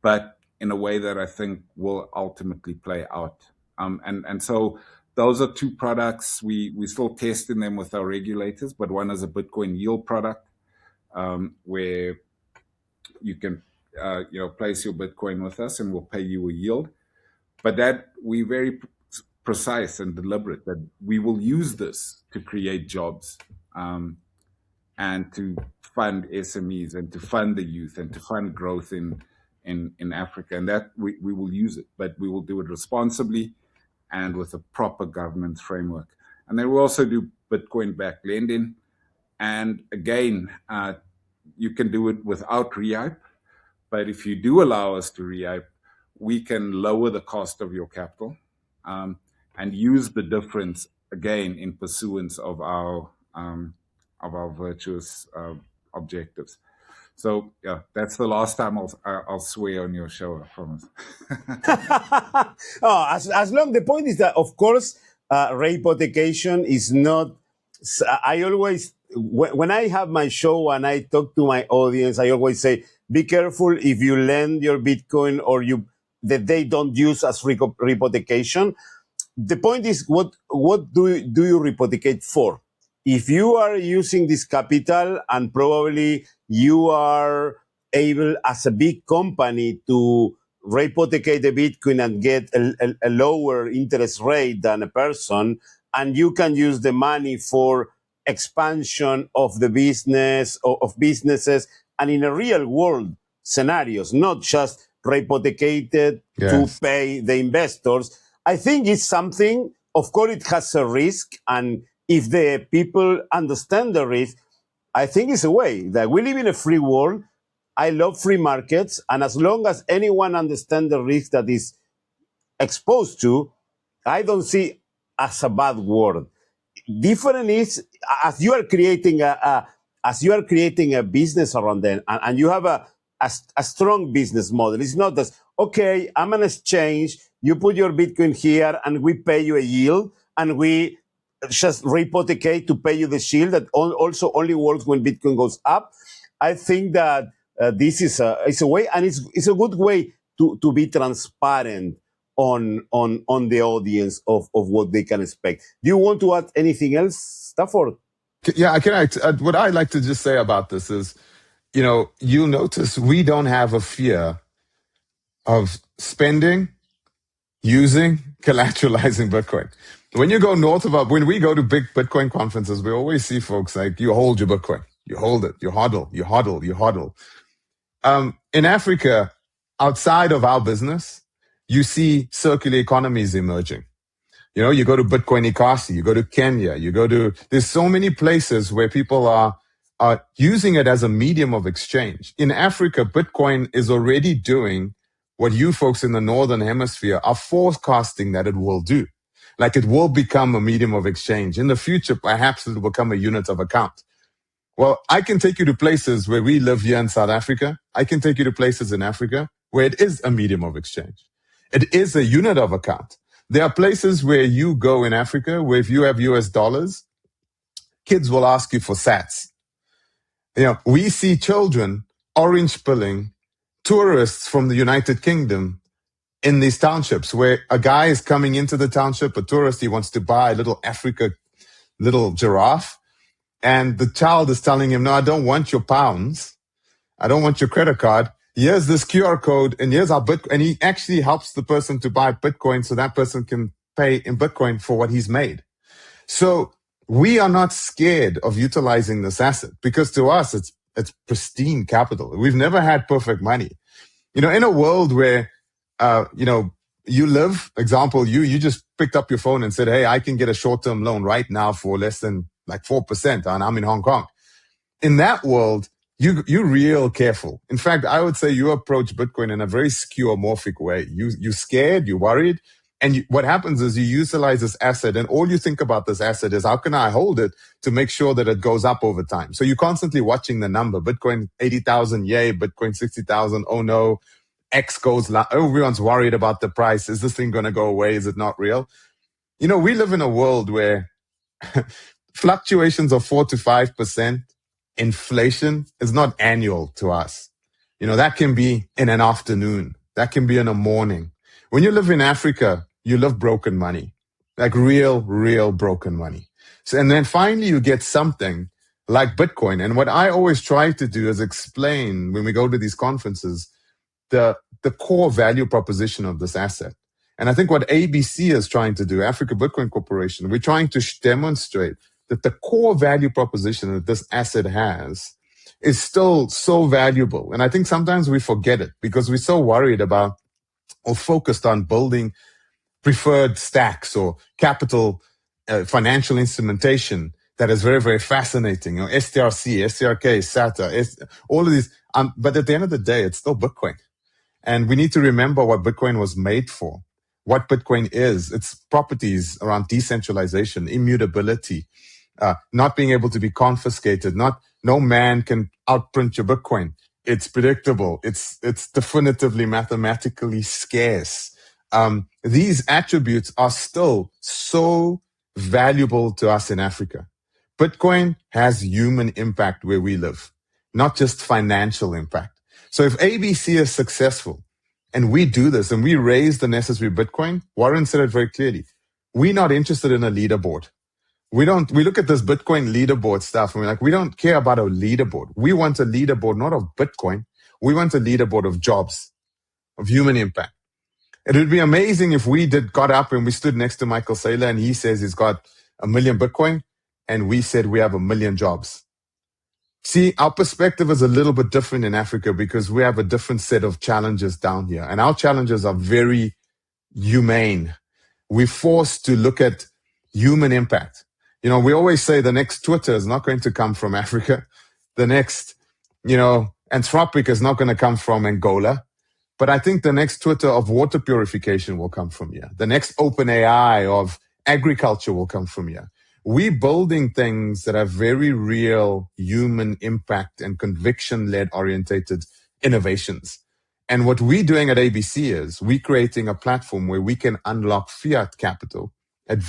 but in a way that I think will ultimately play out. And so those are 2 products. We're still testing them with our regulators, but one is a Bitcoin yield product where you can place your Bitcoin with us and we'll pay you a yield. But that we're very precise and deliberate that we will use this to create jobs and to fund SMEs and to fund the youth and to fund growth in in Africa, and that we will use it, but we will do it responsibly and with a proper governance framework. And then we'll also do Bitcoin-backed lending. And again, you can do it without Rehype, but if you do allow us to Rehype, we can lower the cost of your capital and use the difference again in pursuance of our virtuous objectives. So yeah, that's the last time I'll swear on your show, I promise. Oh, as long the point is that, of course, rehypothecation is not. I always, when I have my show and I talk to my audience, I always say, be careful if you lend your Bitcoin or that they don't use as rehypothecation. The point is, what do you rehypothecate for? If you are using this capital and probably you are able as a big company to rehypothecate the Bitcoin and get a lower interest rate than a person, and you can use the money for expansion of the business, of businesses, and in a real world scenarios, not just rehypothecated to pay the investors. I think it's something, of course, it has a risk, and if the people understand the risk, I think it's a way that we live in a free world. I love free markets, and as long as anyone understands the risk that is exposed to, I don't see as a bad word. Different is as you are creating a business around them, and you have a strong business model. It's not just, okay, I'm an exchange, you put your Bitcoin here and we pay you a yield, and we just rehypothecate to pay you the shield that also only works when Bitcoin goes up. I think that this is a way, and it's a good way to be transparent on the audience of what they can expect. Do you want to add anything else, Stafford? Yeah, what I like to just say about this is, you'll notice we don't have a fear of spending, using, collateralizing Bitcoin. When you go when we go to big Bitcoin conferences, we always see folks like, you hold your Bitcoin, you hold it, you hodl, you hodl, you hodl. In Africa, outside of our business, you see circular economies emerging. You go to Bitcoin Ikasi, you go to Kenya, there's so many places where people are using it as a medium of exchange. In Africa, Bitcoin is already doing what you folks in the Northern Hemisphere are forecasting that it will do. Like, it will become a medium of exchange. In the future, perhaps it will become a unit of account. Well, I can take you to places where we live here in South Africa. I can take you to places in Africa where it is a medium of exchange. It is a unit of account. There are places where you go in Africa where if you have US dollars, kids will ask you for sats. We see children orange pilling tourists from the United Kingdom in these townships where a guy is coming into the township, a tourist, he wants to buy a little giraffe. And the child is telling him, no, I don't want your pounds. I don't want your credit card. Here's this QR code, and here's our Bitcoin. And he actually helps the person to buy Bitcoin so that person can pay in Bitcoin for what he's made. So we are not scared of utilizing this asset because to us, it's pristine capital. We've never had perfect money. In a world where, you live, example, you just picked up your phone and said, hey, I can get a short-term loan right now for less than like 4%, and I'm in Hong Kong. In that world, you're real careful. In fact, I would say you approach Bitcoin in a very skeuomorphic way. You're scared, you're worried, and what happens is you utilize this asset, and all you think about this asset is, how can I hold it to make sure that it goes up over time? So you're constantly watching the number. Bitcoin 80,000, yay. Bitcoin 60,000, oh no. X goes, everyone's worried about the price. Is this thing going to go away? Is it not real? We live in a world where fluctuations of 4 to 5%, inflation is not annual to us. That can be in an afternoon. That can be in a morning. When you live in Africa, you live broken money, like real broken money. So, and then finally you get something like Bitcoin. And what I always try to do is explain when we go to these conferences, the core value proposition of this asset. And I think what ABC is trying to do, Africa Bitcoin Corporation, we're trying to demonstrate that the core value proposition that this asset has is still so valuable. And I think sometimes we forget it because we're so worried about or focused on building preferred stacks or capital financial instrumentation that is very, very fascinating. You know, STRC, STRK, SATA, all of these. But at the end of the day, it's still Bitcoin. And we need to remember what Bitcoin was made for, what Bitcoin is, its properties around decentralization, immutability, not being able to be confiscated, no man can outprint your Bitcoin. It's predictable. It's definitively mathematically scarce. These attributes are still so valuable to us in Africa. Bitcoin has human impact where we live, not just financial impact. So if ABC is successful and we do this and we raise the necessary Bitcoin, Warren said it very clearly. We're not interested in a leaderboard. We look at this Bitcoin leaderboard stuff and we're like, we don't care about a leaderboard. We want a leaderboard, not of Bitcoin. We want a leaderboard of jobs, of human impact. It would be amazing if we got up and we stood next to Michael Saylor and he says he's got 1 million Bitcoin and we said we have 1 million jobs. See, our perspective is a little bit different in Africa because we have a different set of challenges down here. And our challenges are very humane. We're forced to look at human impact. You know, we always say the next Twitter is not going to come from Africa. The next, Anthropic is not going to come from Angola. But I think the next Twitter of water purification will come from here. The next OpenAI of agriculture will come from here. We're building things that have very real human impact and conviction-led orientated innovations. And what we're doing at ABC is we're creating a platform where we can unlock fiat capital at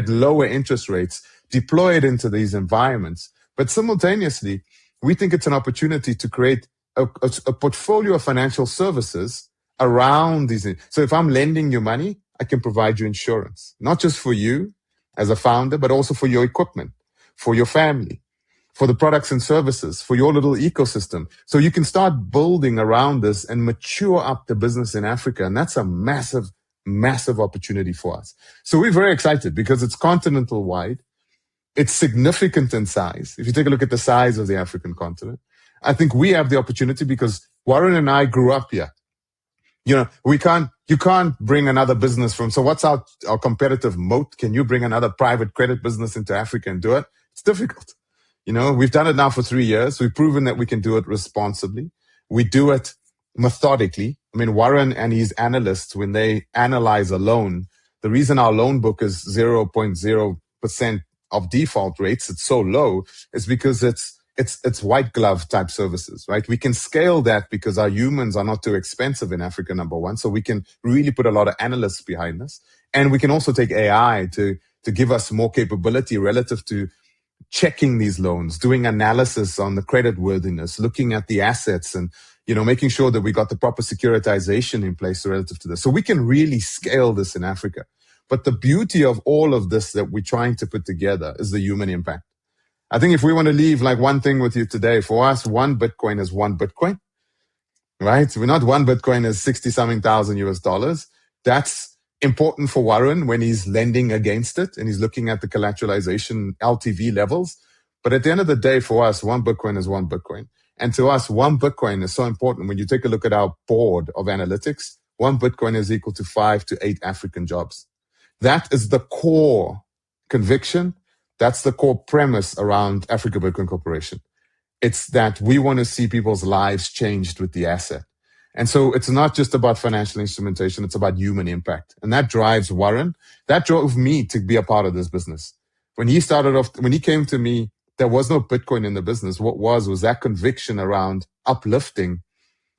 lower interest rates, deploy it into these environments. But simultaneously, we think it's an opportunity to create a portfolio of financial services around these. So if I'm lending you money, I can provide you insurance, not just for you as a founder, but also for your equipment, for your family, for the products and services, for your little ecosystem. So you can start building around this and mature up the business in Africa. And that's a massive, massive opportunity for us. So we're very excited because it's continental wide. It's significant in size. If you take a look at the size of the African continent, I think we have the opportunity because Warren and I grew up here. You can't bring another business so what's our competitive moat? Can you bring another private credit business into Africa and do it? It's difficult. We've done it now for 3 years. We've proven that we can do it responsibly. We do it methodically. I mean, Warren and his analysts, when they analyze a loan, the reason our loan book is 0.0% of default rates, it's so low, is because it's white glove type services, right? We can scale that because our humans are not too expensive in Africa, number one. So we can really put a lot of analysts behind this. And we can also take AI to give us more capability relative to checking these loans, doing analysis on the credit worthiness, looking at the assets and, making sure that we got the proper securitization in place relative to this. So we can really scale this in Africa. But the beauty of all of this that we're trying to put together is the human impact. I think if we want to leave like one thing with you today, for us, one Bitcoin is one Bitcoin, right? We're not one Bitcoin is 60-something thousand US. That's important for Warren when he's lending against it and he's looking at the collateralization LTV levels. But at the end of the day, for us, one Bitcoin is one Bitcoin. And to us, one Bitcoin is so important. When you take a look at our board of analytics, one Bitcoin is equal to 5 to 8 African jobs. That is the core conviction. That's the core premise around Africa Bitcoin Corporation. It's that we want to see people's lives changed with the asset. And so it's not just about financial instrumentation, it's about human impact. And that drives Warren. That drove me to be a part of this business. When he came to me, there was no Bitcoin in the business. What was that conviction around uplifting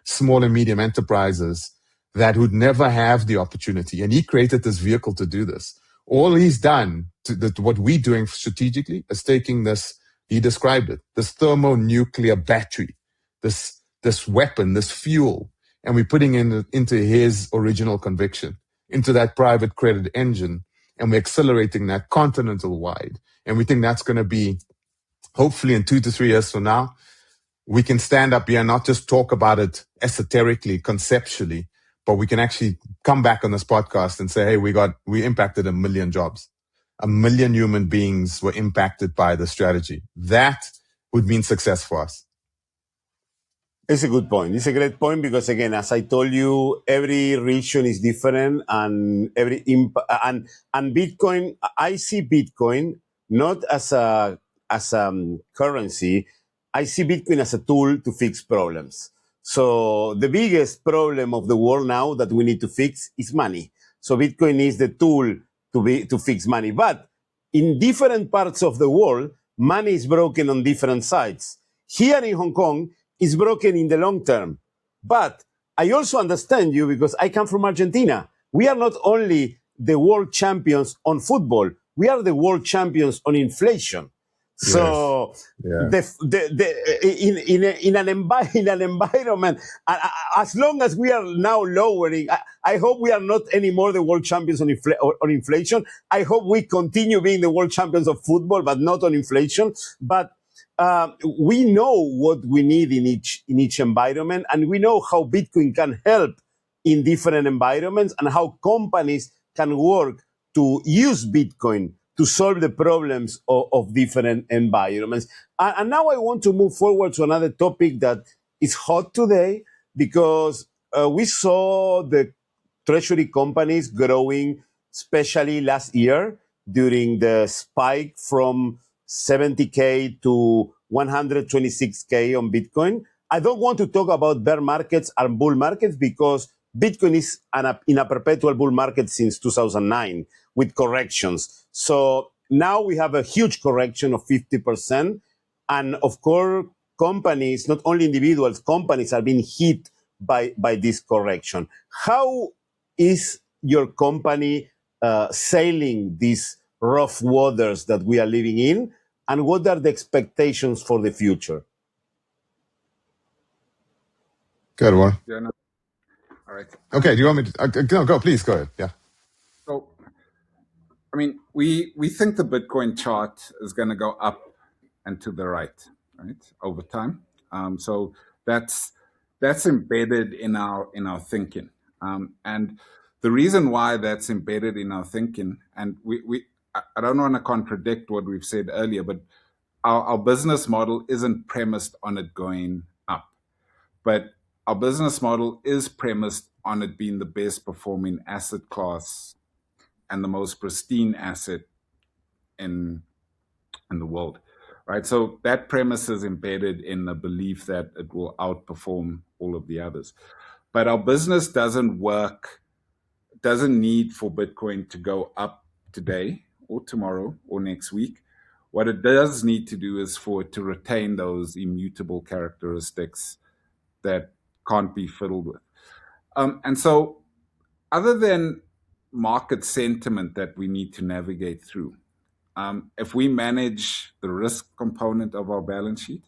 small and medium enterprises that would never have the opportunity. And he created this vehicle to do this. All he's done, what we're doing strategically, is taking this, he described it, this thermonuclear battery, this weapon, this fuel, and we're putting into his original conviction, into that private credit engine, and we're accelerating that continental wide. And we think that's going to be, hopefully in 2 to 3 years from now, we can stand up here and not just talk about it esoterically, conceptually, but we can actually come back on this podcast and say, hey, we impacted 1 million jobs. 1 million human beings were impacted by the strategy. That would mean success for us. It's a good point. It's a great point because, again, as I told you, every region is different, and and Bitcoin. I see Bitcoin not as a currency. I see Bitcoin as a tool to fix problems. So the biggest problem of the world now that we need to fix is money. So Bitcoin is the tool to fix money. But in different parts of the world, money is broken on different sides. Here in Hong Kong, is broken in the long term. But I also understand you because I come from Argentina. We are not only the world champions on football, we are the world champions on inflation. So Yes. in an environment, as long as we are now lowering, I hope we are not anymore the world champions on inflation. I hope we continue being the world champions of football, but not on inflation. But we know what we need in each environment, and we know how Bitcoin can help in different environments, and how companies can work to use Bitcoin to solve the problems of different environments. And now I want to move forward to another topic that is hot today, because we saw the Treasury companies growing, especially last year during the spike from 70K to 126K on Bitcoin. I don't want to talk about bear markets and bull markets because Bitcoin is in a perpetual bull market since 2009 with corrections. So now we have a huge correction of 50%. And of course, companies, not only individuals, companies are being hit by this correction. How is your company sailing these rough waters that we are living in? And what are the expectations for the future? Good one. Yeah, no. All right. Okay, do you want me to no, go, please go ahead. Yeah. So, I mean, we think the Bitcoin chart is going to go up and to the right over time. So that's embedded in our thinking. And the reason why that's embedded in our thinking, and I don't want to contradict what we've said earlier, but our business model isn't premised on it going up, but our business model is premised on it being the best performing asset class and the most pristine asset in the world, right? So that premise is embedded in the belief that it will outperform all of the others. But our business doesn't need for Bitcoin to go up today or tomorrow or next week. What it does need to do is for it to retain those immutable characteristics that can't be fiddled with. And so other than market sentiment that we need to navigate through, if we manage the risk component of our balance sheet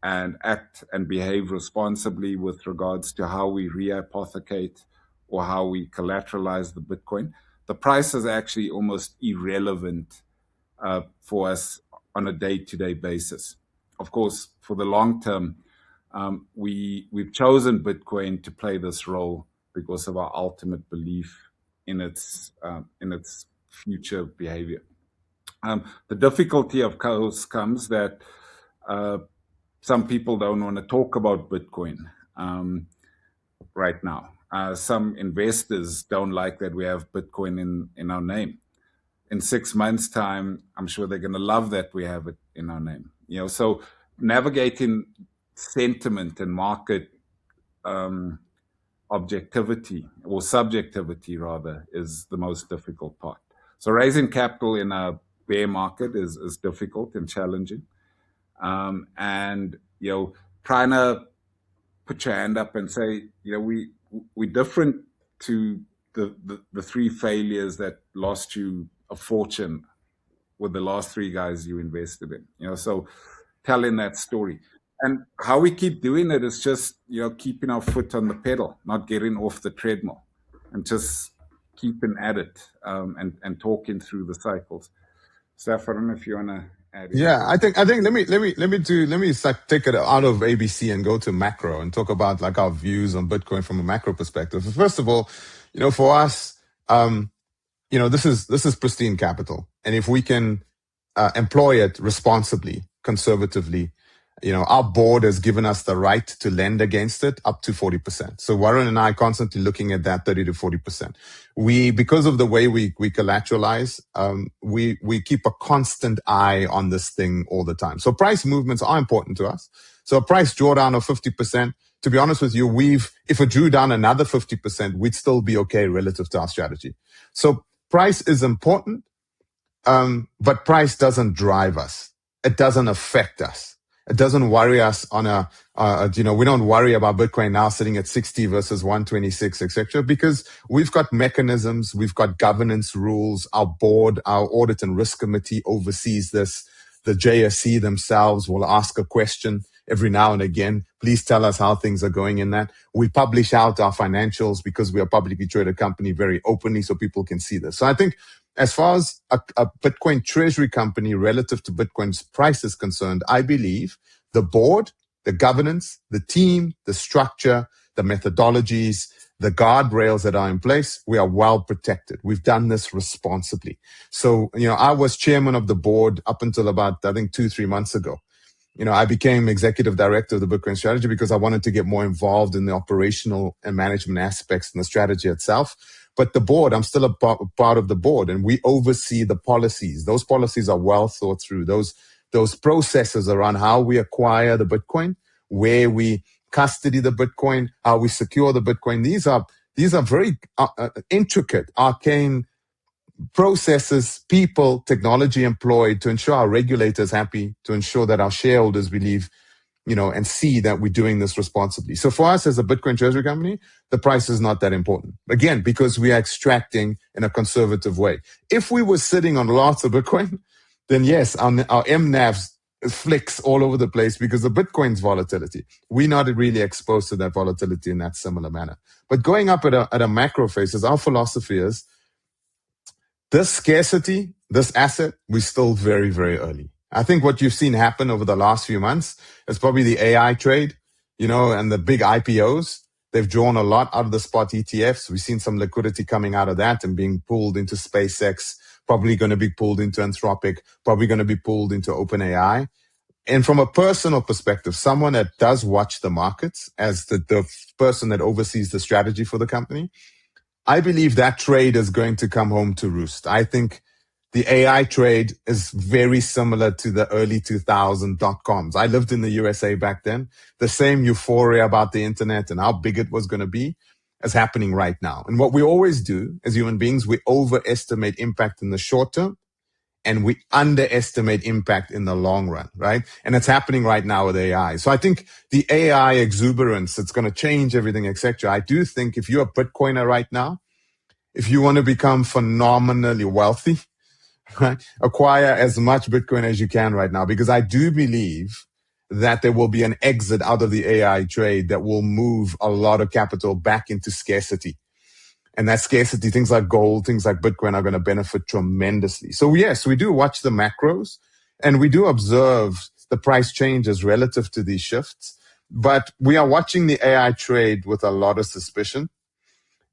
and act and behave responsibly with regards to how we rehypothecate or how we collateralize the Bitcoin, the price is actually almost irrelevant for us on a day-to-day basis. Of course, for the long term, we've chosen Bitcoin to play this role because of our ultimate belief in its future behavior. The difficulty, of course, comes that some people don't want to talk about Bitcoin right now. Some investors don't like that we have Bitcoin in our name. In 6 months' time, I'm sure they're going to love that we have it in our name. So navigating sentiment and market objectivity, or subjectivity rather, is the most difficult part. So raising capital in a bear market is difficult and challenging. And trying to put your hand up and say, we're different to the three failures that lost you a fortune with the last three guys you invested in. So telling that story. And how we keep doing it is just, keeping our foot on the pedal, not getting off the treadmill, and just keeping at it and talking through the cycles. Steph, I don't know if you want to add. Yeah, I think let me take it out of ABC and go to macro and talk about like our views on Bitcoin from a macro perspective. First of all, for us, this is pristine capital, and if we can employ it responsibly, conservatively, Our board has given us the right to lend against it up to 40%. So Warren and I are constantly looking at that 30 to 40%. Because of the way we collateralize, we keep a constant eye on this thing all the time. So price movements are important to us. So a price drawdown of 50%, to be honest with you, if it drew down another 50%, we'd still be okay relative to our strategy. So price is important, but price doesn't drive us. It doesn't affect us. It doesn't worry us we don't worry about Bitcoin now sitting at 60 versus 126, etc., because we've got mechanisms, we've got governance rules. Our board, our audit and risk committee oversees this. The JSC themselves will ask a question every now and again. Please tell us how things are going in that. We publish out our financials because we are a publicly traded company very openly so people can see this. So I think as far as a Bitcoin treasury company relative to Bitcoin's price is concerned, I believe the board, the governance, the team, the structure, the methodologies, the guardrails that are in place, we are well protected. We've done this responsibly. So, I was chairman of the board up until about, I think, 2-3 months ago. I became executive director of the Bitcoin strategy because I wanted to get more involved in the operational and management aspects and the strategy itself. But the board, I'm still a part of the board, and we oversee the policies. Those policies are well thought through. Those processes around how we acquire the Bitcoin, where we custody the Bitcoin, how we secure the Bitcoin. These are very intricate, arcane processes, people, technology employed to ensure our regulators happy, to ensure that our shareholders believe, and see that we're doing this responsibly. So for us as a Bitcoin treasury company, the price is not that important. Again, because we are extracting in a conservative way. If we were sitting on lots of Bitcoin, then yes, our MNAVs flicks all over the place because of Bitcoin's volatility. We're not really exposed to that volatility in that similar manner. But going up at a macro phases, our philosophy is this scarcity, this asset, we're still very, very early. I think what you've seen happen over the last few months is probably the AI trade, and the big IPOs. They've drawn a lot out of the spot ETFs. We've seen some liquidity coming out of that and being pulled into SpaceX, probably going to be pulled into Anthropic, probably going to be pulled into OpenAI. And from a personal perspective, someone that does watch the markets as the person that oversees the strategy for the company, I believe that trade is going to come home to roost. I think the AI trade is very similar to the early 2000 dot-coms. I lived in the USA back then. The same euphoria about the internet and how big it was going to be is happening right now. And what we always do as human beings, we overestimate impact in the short term and we underestimate impact in the long run, right? And it's happening right now with AI. So I think the AI exuberance, it's going to change everything, etc. I do think if you're a Bitcoiner right now, if you want to become phenomenally wealthy, right, acquire as much Bitcoin as you can right now, because I do believe that there will be an exit out of the AI trade that will move a lot of capital back into scarcity. And that scarcity, things like gold, things like Bitcoin are going to benefit tremendously. So yes, we do watch the macros and we do observe the price changes relative to these shifts, but we are watching the AI trade with a lot of suspicion.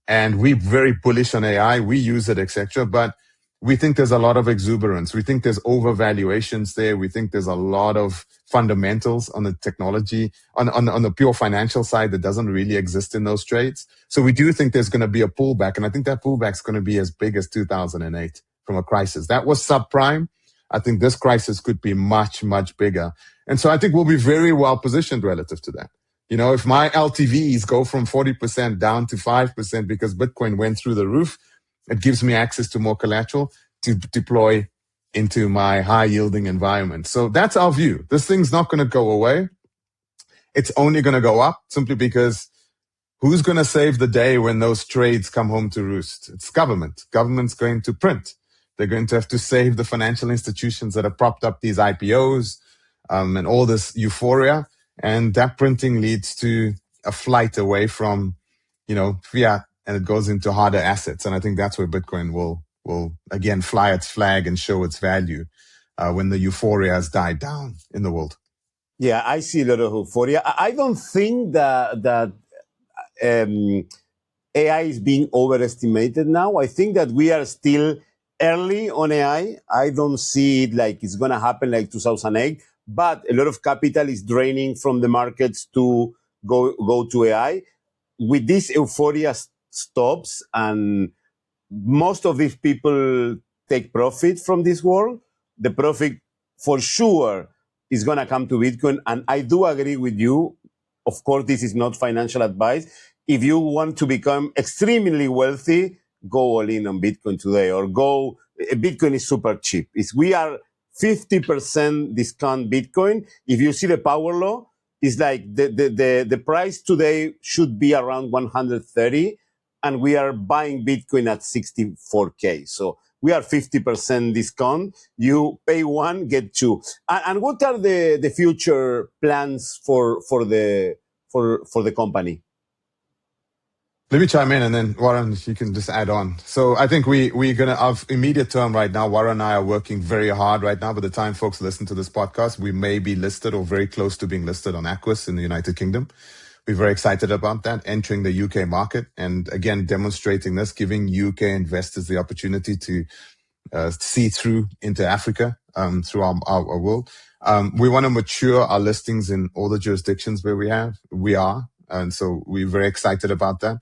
And we're very bullish on AI. We use it, etc. But we think there's a lot of exuberance. We think there's overvaluations there. We think there's a lot of fundamentals on the technology, on the pure financial side that doesn't really exist in those trades. So we do think there's going to be a pullback. And I think that pullback is going to be as big as 2008 from a crisis. That was subprime. I think this crisis could be much, much bigger. And so I think we'll be very well positioned relative to that. If my LTVs go from 40% down to 5% because Bitcoin went through the roof, it gives me access to more collateral to deploy into my high yielding environment. So that's our view. This thing's not going to go away. It's only going to go up simply because who's going to save the day when those trades come home to roost? It's government. Government's going to print. They're going to have to save the financial institutions that have propped up these IPOs and all this euphoria. And that printing leads to a flight away from, fiat, and it goes into harder assets. And I think that's where Bitcoin will again fly its flag and show its value when the euphoria has died down in the world. Yeah, I see a lot of euphoria. I don't think that AI is being overestimated now. I think that we are still early on AI. I don't see it like it's going to happen like 2008. but a lot of capital is draining from the markets to go to AI. With this euphoria stops and most of these people take profit from this world, the profit for sure is going to come to Bitcoin. And I do agree with you. Of course, this is not financial advice. If you want to become extremely wealthy, go all in on Bitcoin today, or go. Bitcoin is super cheap. We are 50% discount Bitcoin. If you see the Power Law, it's like the price today should be around 130, and we are buying Bitcoin at 64K. So we are 50% discount. You pay one, get two. And what are the future plans for the company? Let me chime in, and then Warren, if you can just add on. So I think we're gonna have immediate term right now. Warren and I are working very hard right now. By the time folks listen to this podcast, we may be listed or very close to being listed on Aquis in the United Kingdom. We're very excited about that, entering the UK market, and again demonstrating this, giving UK investors the opportunity to see through into Africa through our world. We want to mature our listings in all the jurisdictions where we are. And so we're very excited about that.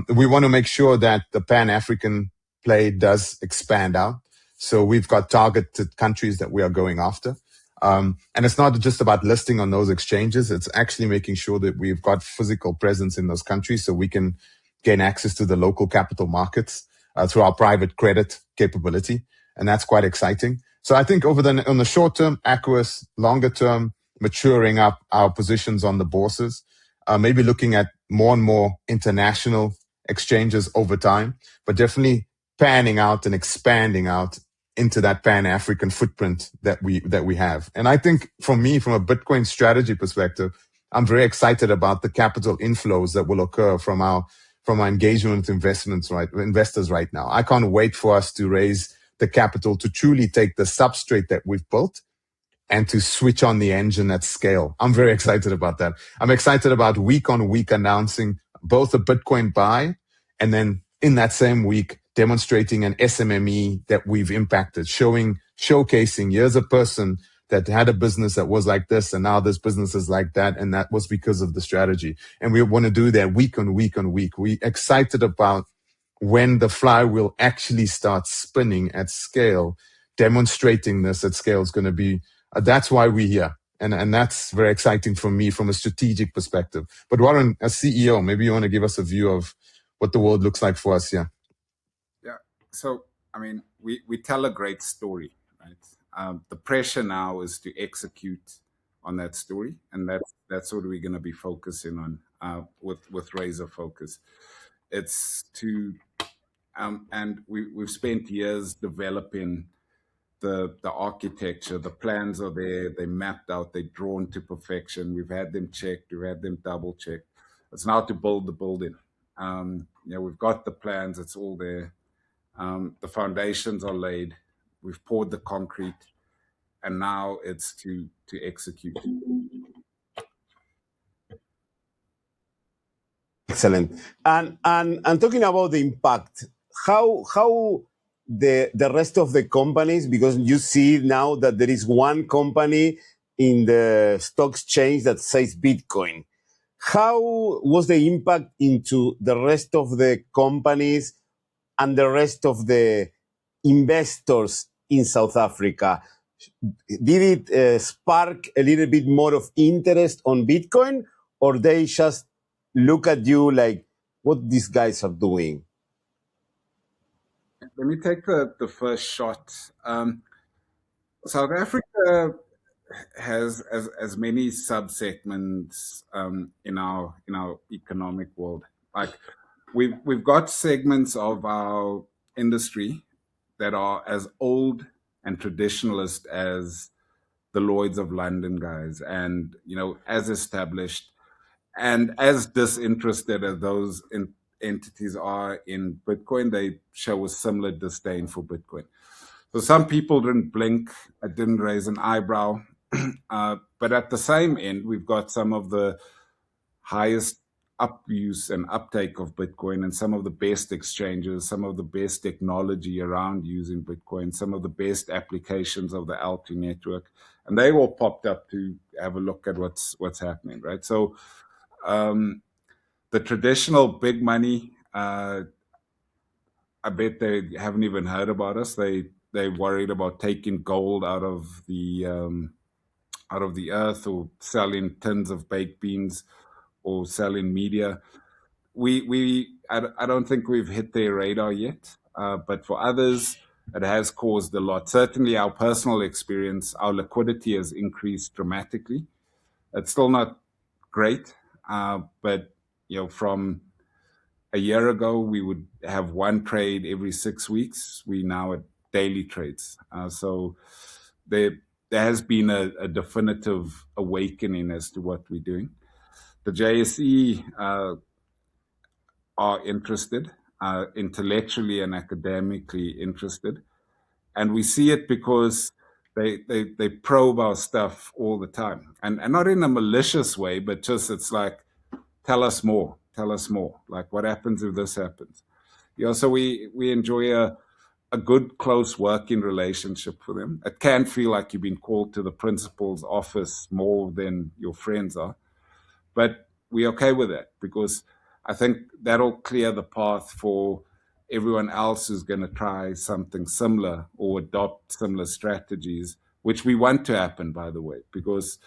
We want to make sure that the Pan-African play does expand out. So we've got targeted countries that we are going after. And it's not just about listing on those exchanges. It's actually making sure that we've got physical presence in those countries so we can gain access to the local capital markets through our private credit capability. And that's quite exciting. So I think on the short term, Aquis, longer term, maturing up our positions on the bourses. Maybe looking at more and more international exchanges over time, but definitely panning out and expanding out into that Pan-African footprint that we have. And I think for me, from a Bitcoin strategy perspective, I'm very excited about the capital inflows that will occur from our engagement with investors right now. I can't wait for us to raise the capital to truly take the substrate that we've built and to switch on the engine at scale. I'm very excited about that. I'm excited about week on week announcing both a Bitcoin buy and then in that same week demonstrating an SMME that we've impacted, showcasing here's a person that had a business that was like this and now this business is like that, and that was because of the strategy. And we want to do that week on week on week. We're excited about when the flywheel actually starts spinning at scale. Demonstrating this at scale is going to be that's why we're here. And that's very exciting for me from a strategic perspective. But Warren, as CEO, maybe you want to give us a view of what the world looks like for us here. Yeah. So, I mean, we tell a great story, right? The pressure now is to execute on that story. And that's what we're going to be focusing on with razor focus. It's to, and we've spent years developing the architecture. The plans are there, they mapped out, they're drawn to perfection. We've had them checked, we've had them double checked. It's now to build the building. We've got the plans, it's all there. The foundations are laid, we've poured the concrete, and now it's to execute. Excellent. And talking about the impact, how the rest of the companies, because you see now that there is one company in the stock exchange that says Bitcoin. How was the impact into the rest of the companies and the rest of the investors in South Africa? Did it spark a little bit more of interest on Bitcoin, or they just look at you like what these guys are doing? Let me take the first shot. South Africa has as many subsegments in our economic world. Like we've got segments of our industry that are as old and traditionalist as the Lloyds of London guys, and as established and as disinterested as those entities are in Bitcoin, they show a similar disdain for Bitcoin. So some people didn't blink, didn't raise an eyebrow. But at the same end, we've got some of the highest upuse and uptake of Bitcoin and some of the best exchanges, some of the best technology around using Bitcoin, some of the best applications of the L2 network, and they all popped up to have a look at what's happening, right? So the traditional big money, I bet they haven't even heard about us. They're worried about taking gold out of the earth, or selling tins of baked beans, or selling media. I don't think we've hit their radar yet, but for others, it has caused a lot. Certainly, our personal experience, our liquidity has increased dramatically. It's still not great, but from a year ago, we would have one trade every 6 weeks. We now at daily trades. So there has been a definitive awakening as to what we're doing. The JSE are interested, intellectually and academically interested. And we see it because they probe our stuff all the time. And not in a malicious way, but just it's like, tell us more. Like, what happens if this happens? So we enjoy a good, close working relationship with them. It can feel like you've been called to the principal's office more than your friends are. But we're okay with that, because I think that'll clear the path for everyone else who's going to try something similar or adopt similar strategies, which we want to happen, by the way, because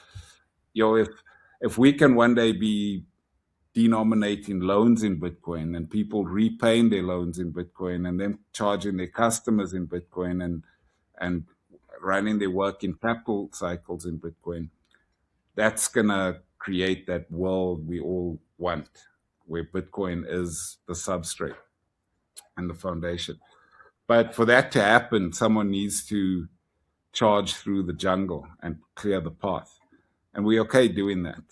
if we can one day be denominating loans in Bitcoin and people repaying their loans in Bitcoin and them charging their customers in Bitcoin and running their working capital cycles in Bitcoin, that's going to create that world we all want, where Bitcoin is the substrate and the foundation. But for that to happen, someone needs to charge through the jungle and clear the path. And we're okay doing that.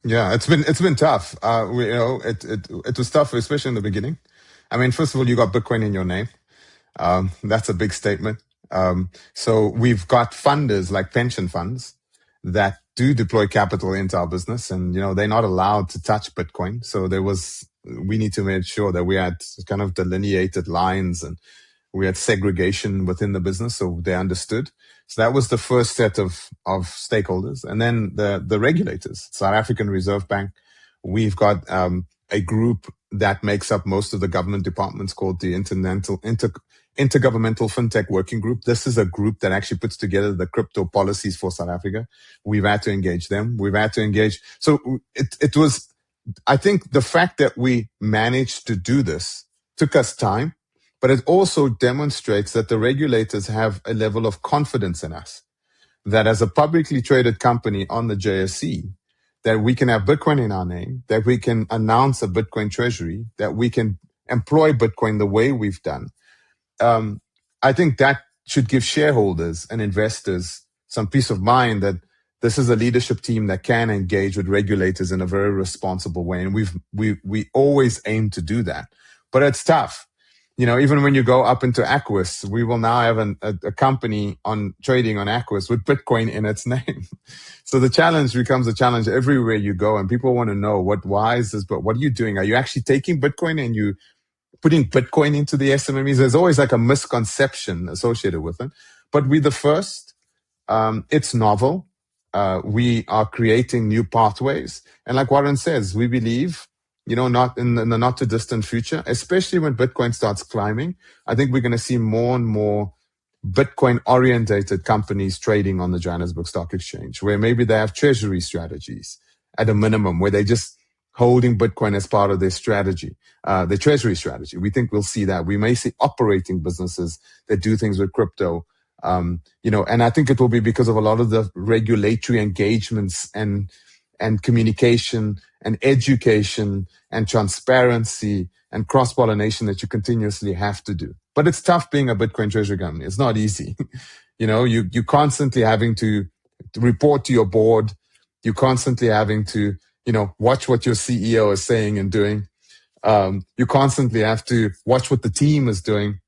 Yeah, it's been tough. It was tough, especially in the beginning. I mean, first of all, you got Bitcoin in your name. That's a big statement. So we've got funders like pension funds that do deploy capital into our business, and they're not allowed to touch Bitcoin. So we need to make sure that we had kind of delineated lines and we had segregation within the business, so they understood. So that was the first set of stakeholders. And then the regulators, South African Reserve Bank. We've got a group that makes up most of the government departments called the Intergovernmental FinTech Working Group. This is a group that actually puts together the crypto policies for South Africa. We've had to engage them. So it was, I think the fact that we managed to do this took us time, but it also demonstrates that the regulators have a level of confidence in us, that as a publicly traded company on the JSE, that we can have Bitcoin in our name, that we can announce a Bitcoin treasury, that we can employ Bitcoin the way we've done. I think that should give shareholders and investors some peace of mind that this is a leadership team that can engage with regulators in a very responsible way. And we always aim to do that, but it's tough. Even when you go up into Aquis, we will now have a company on trading on Aquis with Bitcoin in its name. So the challenge becomes a challenge everywhere you go, and people want to know why is this, but what are you doing? Are you actually taking Bitcoin and you putting Bitcoin into the SMEs? There's always like a misconception associated with it, but we're the first. It's novel. We are creating new pathways. And like Warren says, we believe, not in the not too distant future, especially when Bitcoin starts climbing, I think we're going to see more and more Bitcoin orientated companies trading on the Johannesburg Stock Exchange, where maybe they have treasury strategies at a minimum, where they're just holding Bitcoin as part of their strategy, their treasury strategy. We think we'll see that. We may see operating businesses that do things with crypto. And I think it will be because of a lot of the regulatory engagements and communication and education and transparency and cross-pollination that you continuously have to do. But it's tough being a Bitcoin treasury company. It's not easy. You're constantly having to report to your board. You're constantly having to, watch what your CEO is saying and doing. You constantly have to watch what the team is doing.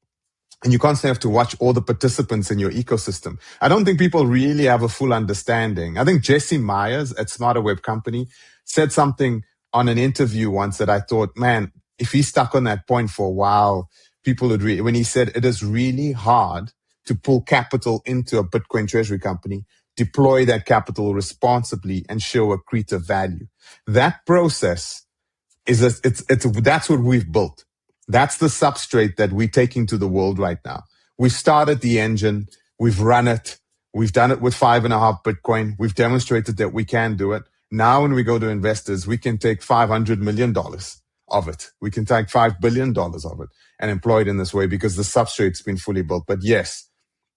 And you constantly have to watch all the participants in your ecosystem. I don't think people really have a full understanding. I think Jesse Myers at Smarter Web Company said something on an interview once that I thought, man, if he stuck on that point for a while, people would when he said it is really hard to pull capital into a Bitcoin treasury company, deploy that capital responsibly and show accretive value. That process that's what we've built. That's the substrate that we're taking to the world right now. We've started the engine. We've run it. We've done it with 5.5 Bitcoin. We've demonstrated that we can do it. Now, when we go to investors, we can take $500 million of it. We can take $5 billion of it and employ it in this way because the substrate's been fully built. But yes,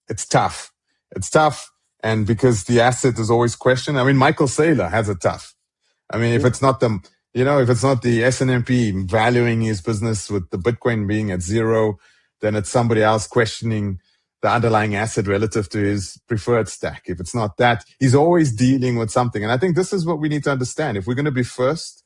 it's tough. It's tough. And because the asset is always questioned. I mean, Michael Saylor has it tough. I mean, if it's not the S&P valuing his business with the Bitcoin being at zero, then it's somebody else questioning the underlying asset relative to his preferred stack. If it's not that, he's always dealing with something. And I think this is what we need to understand. If we're going to be first,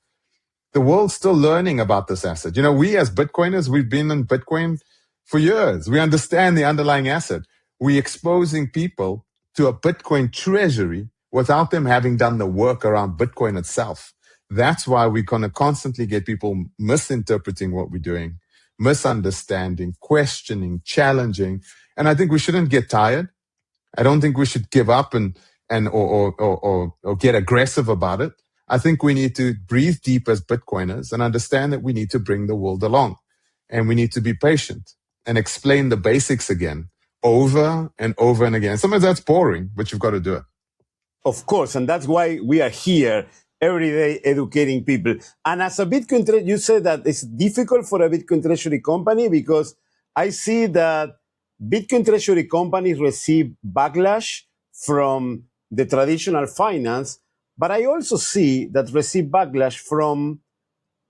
the world's still learning about this asset. We as Bitcoiners, we've been in Bitcoin for years. We understand the underlying asset. We're exposing people to a Bitcoin treasury without them having done the work around Bitcoin itself. That's why we're going to constantly get people misinterpreting what we're doing, misunderstanding, questioning, challenging. And I think we shouldn't get tired. I don't think we should give up or get aggressive about it. I think we need to breathe deep as Bitcoiners and understand that we need to bring the world along. And we need to be patient and explain the basics again, over and over and again. Sometimes that's boring, but you've got to do it. Of course, and that's why we are here every day educating people. And as a Bitcoin trader, you said that it's difficult for a Bitcoin treasury company because I see that Bitcoin treasury companies receive backlash from the traditional finance, but I also see that receive backlash from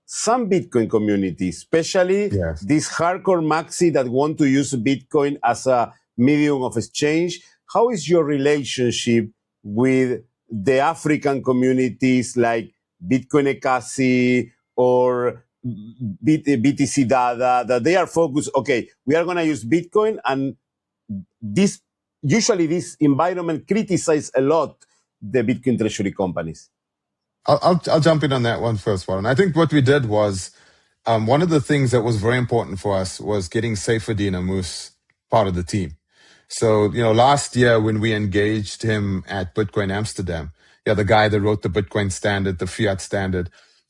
some Bitcoin communities, especially these hardcore Maxi that want to use Bitcoin as a medium of exchange. How is your relationship with the African communities like Bitcoin Ekasi or BTC Dada, that they are focused, okay, we are going to use Bitcoin, and this environment criticizes a lot the Bitcoin treasury companies? I'll jump in on that one first, Warren. I think what we did was, one of the things that was very important for us was getting Saifedean Ammous part of the team. So, last year when we engaged him at Bitcoin Amsterdam, the guy that wrote the Bitcoin standard, the fiat standard,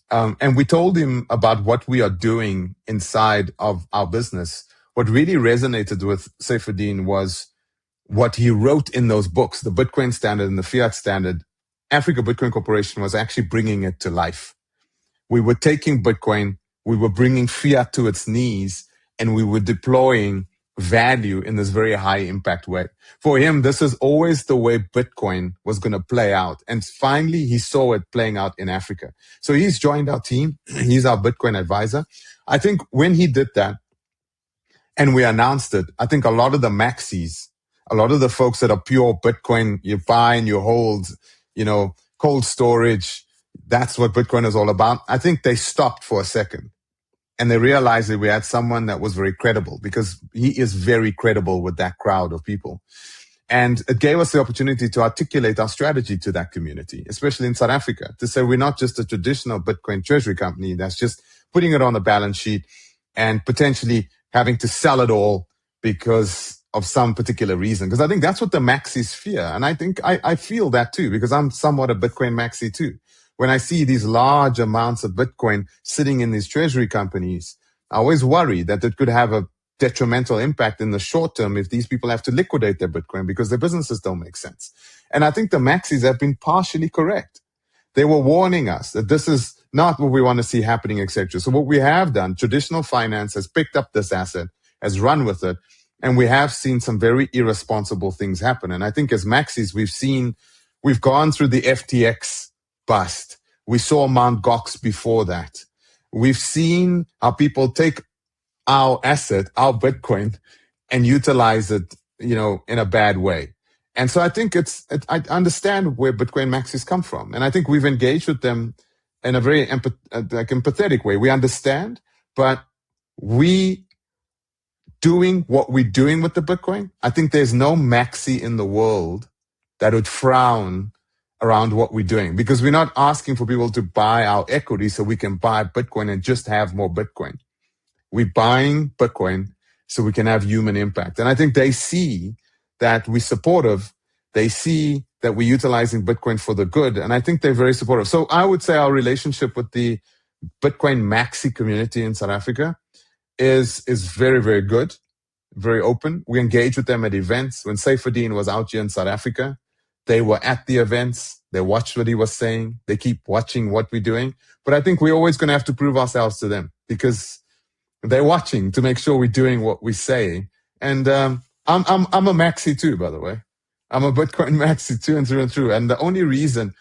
and we told him about what we are doing inside of our business. What really resonated with Saifedean was what he wrote in those books, the Bitcoin standard and the fiat standard. Africa Bitcoin Corporation was actually bringing it to life. We were taking Bitcoin, we were bringing fiat to its knees, and we were deploying value in this very high impact way. For him, this is always the way Bitcoin was going to play out. And finally, he saw it playing out in Africa. So he's joined our team. He's our Bitcoin advisor. I think when he did that and we announced it, I think a lot of the Maxis, a lot of the folks that are pure Bitcoin, you buy and you hold, cold storage, that's what Bitcoin is all about. I think they stopped for a second. And they realized that we had someone that was very credible, because he is very credible with that crowd of people. And it gave us the opportunity to articulate our strategy to that community, especially in South Africa, to say we're not just a traditional Bitcoin treasury company that's just putting it on the balance sheet and potentially having to sell it all because of some particular reason. Because I think that's what the Maxis fear. And I think I feel that too, because I'm somewhat a Bitcoin Maxi too. When I see these large amounts of Bitcoin sitting in these treasury companies, I always worry that it could have a detrimental impact in the short term if these people have to liquidate their Bitcoin because their businesses don't make sense. And I think the Maxis have been partially correct. They were warning us that this is not what we want to see happening, etc. So what we have done, traditional finance has picked up this asset, has run with it, and we have seen some very irresponsible things happen. And I think as Maxis, we've gone through the FTX bust. We saw Mt. Gox before that. We've seen how people take our asset, our Bitcoin, and utilize it, in a bad way. And so I think I understand where Bitcoin Maxis come from. And I think we've engaged with them in a very empathetic way. We understand, but we doing what we're doing with the Bitcoin, I think there's no Maxi in the world that would frown around what we're doing, because we're not asking for people to buy our equity so we can buy Bitcoin and just have more Bitcoin. We're buying Bitcoin so we can have human impact. And I think they see that we're supportive. They see that we're utilizing Bitcoin for the good. And I think they're very supportive. So I would say our relationship with the Bitcoin Maxi community in South Africa is very, very good, very open. We engage with them at events. When Stafford was out here in South Africa, they were at the events. They watched what he was saying. They keep watching what we're doing. But I think we're always going to have to prove ourselves to them, because they're watching to make sure we're doing what we say. And I'm a Maxi too, by the way. I'm a Bitcoin Maxi too and through and through. And the only reason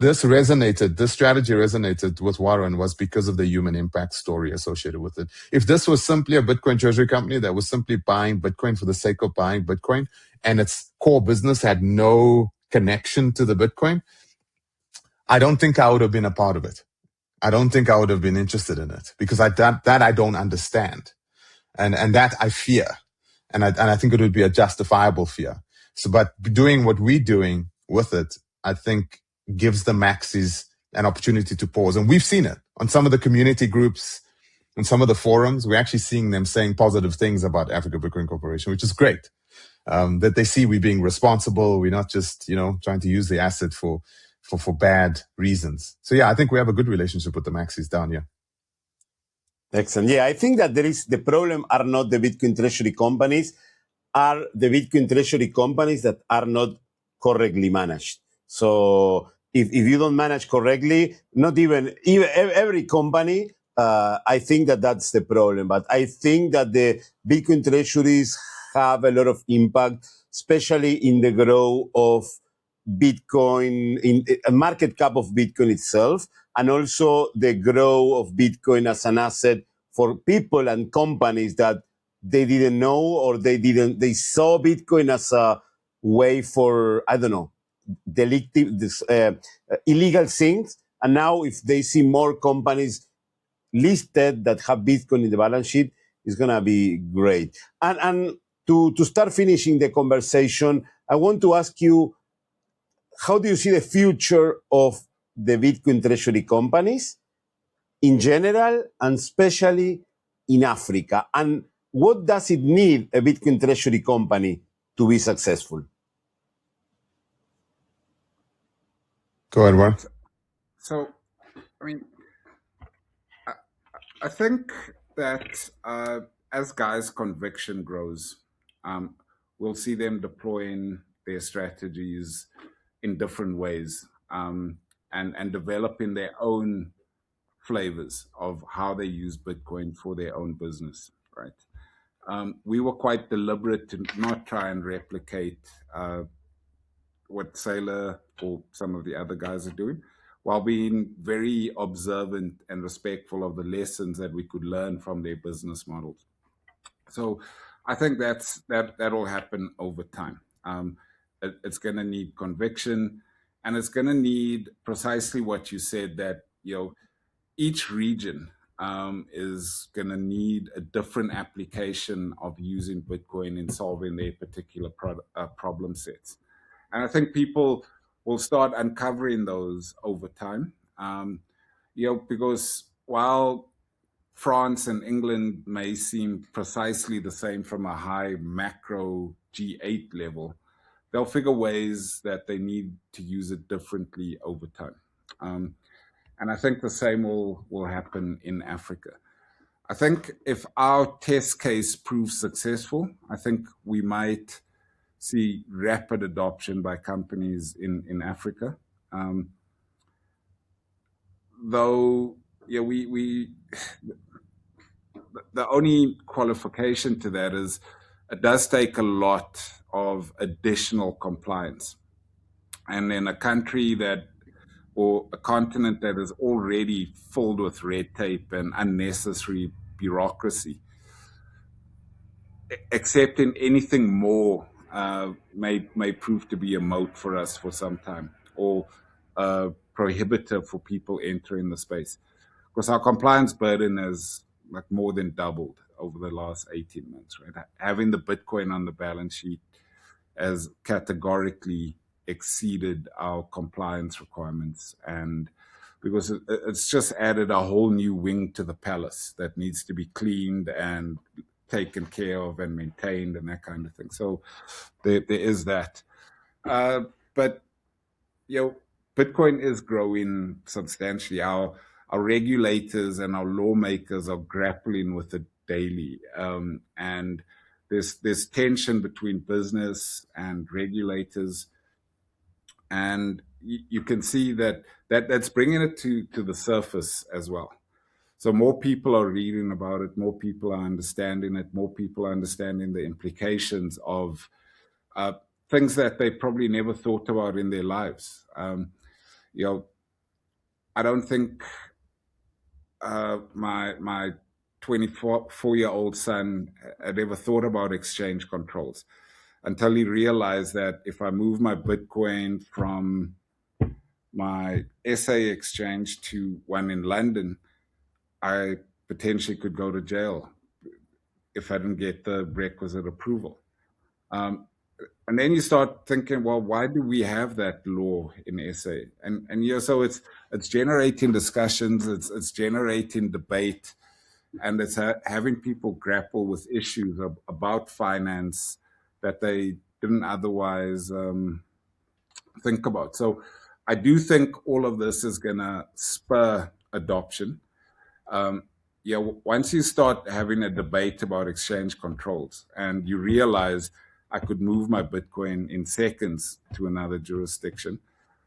this strategy resonated with Warren was because of the human impact story associated with it. If this was simply a Bitcoin treasury company that was simply buying Bitcoin for the sake of buying Bitcoin, and its core business had no connection to the Bitcoin, I don't think I would have been a part of it. I don't think I would have been interested in it, because that I don't understand. And that I fear. And I think it would be a justifiable fear. So, but doing what we're doing with it, I think gives the Maxis an opportunity to pause. And we've seen it on some of the community groups, on some of the forums. We're actually seeing them saying positive things about Africa Bitcoin Corporation, which is great. That they see we being responsible. We're not just, trying to use the asset for bad reasons. So yeah, I think we have a good relationship with the Maxis down here. Excellent. Yeah, I think that the problem are not the Bitcoin treasury companies, are the Bitcoin treasury companies that are not correctly managed. So if you don't manage correctly, not even every company, I think that's the problem. But I think that the Bitcoin treasuries have a lot of impact, especially in the growth of Bitcoin, in a market cap of Bitcoin itself, and also the growth of Bitcoin as an asset for people and companies that they didn't know, or they saw Bitcoin as a way for, I don't know, illegal things. And now if they see more companies listed that have Bitcoin in the balance sheet, it's going to be great. And to start finishing the conversation, I want to ask you, how do you see the future of the Bitcoin treasury companies in general, and especially in Africa? And what does it need a Bitcoin treasury company to be successful? Go ahead, Warren. So, I think that as guys' conviction grows, we'll see them deploying their strategies in different ways, and developing their own flavors of how they use Bitcoin for their own business, right? We were quite deliberate to not try and replicate what Saylor or some of the other guys are doing, while being very observant and respectful of the lessons that we could learn from their business models. So I think that'll happen over time. It's going to need conviction, and it's going to need precisely what you said, that each region is going to need a different application of using Bitcoin in solving their particular problem sets. And I think people will start uncovering those over time, because while France and England may seem precisely the same from a high macro G8 level, they'll figure ways that they need to use it differently over time. And I think the same will happen in Africa. I think if our test case proves successful, I think we might see rapid adoption by companies in Africa. Though, we the only qualification to that is it does take a lot of additional compliance. And in a country or a continent that is already filled with red tape and unnecessary bureaucracy, accepting anything more may prove to be a moat for us for some time, or prohibitive for people entering the space, because our compliance burden is more than doubled over the last 18 months, right? Having the Bitcoin on the balance sheet has categorically exceeded our compliance requirements, and because it's just added a whole new wing to the palace that needs to be cleaned and taken care of and maintained and that kind of thing. So there is that. But, Bitcoin is growing substantially. Our regulators and our lawmakers are grappling with it daily. And there's tension between business and regulators. And you can see that's bringing it to the surface as well. So more people are reading about it, more people are understanding it, more people are understanding the implications of things that they probably never thought about in their lives. I don't think my 24-year-old son had ever thought about exchange controls until he realized that if I move my Bitcoin from my SA exchange to one in London, I potentially could go to jail if I didn't get the requisite approval. And then you start thinking, well, why do we have that law in SA? And so it's generating discussions, it's generating debate, and it's having people grapple with issues about finance that they didn't otherwise think about. So I do think all of this is going to spur adoption. Once you start having a debate about exchange controls and you realize I could move my Bitcoin in seconds to another jurisdiction,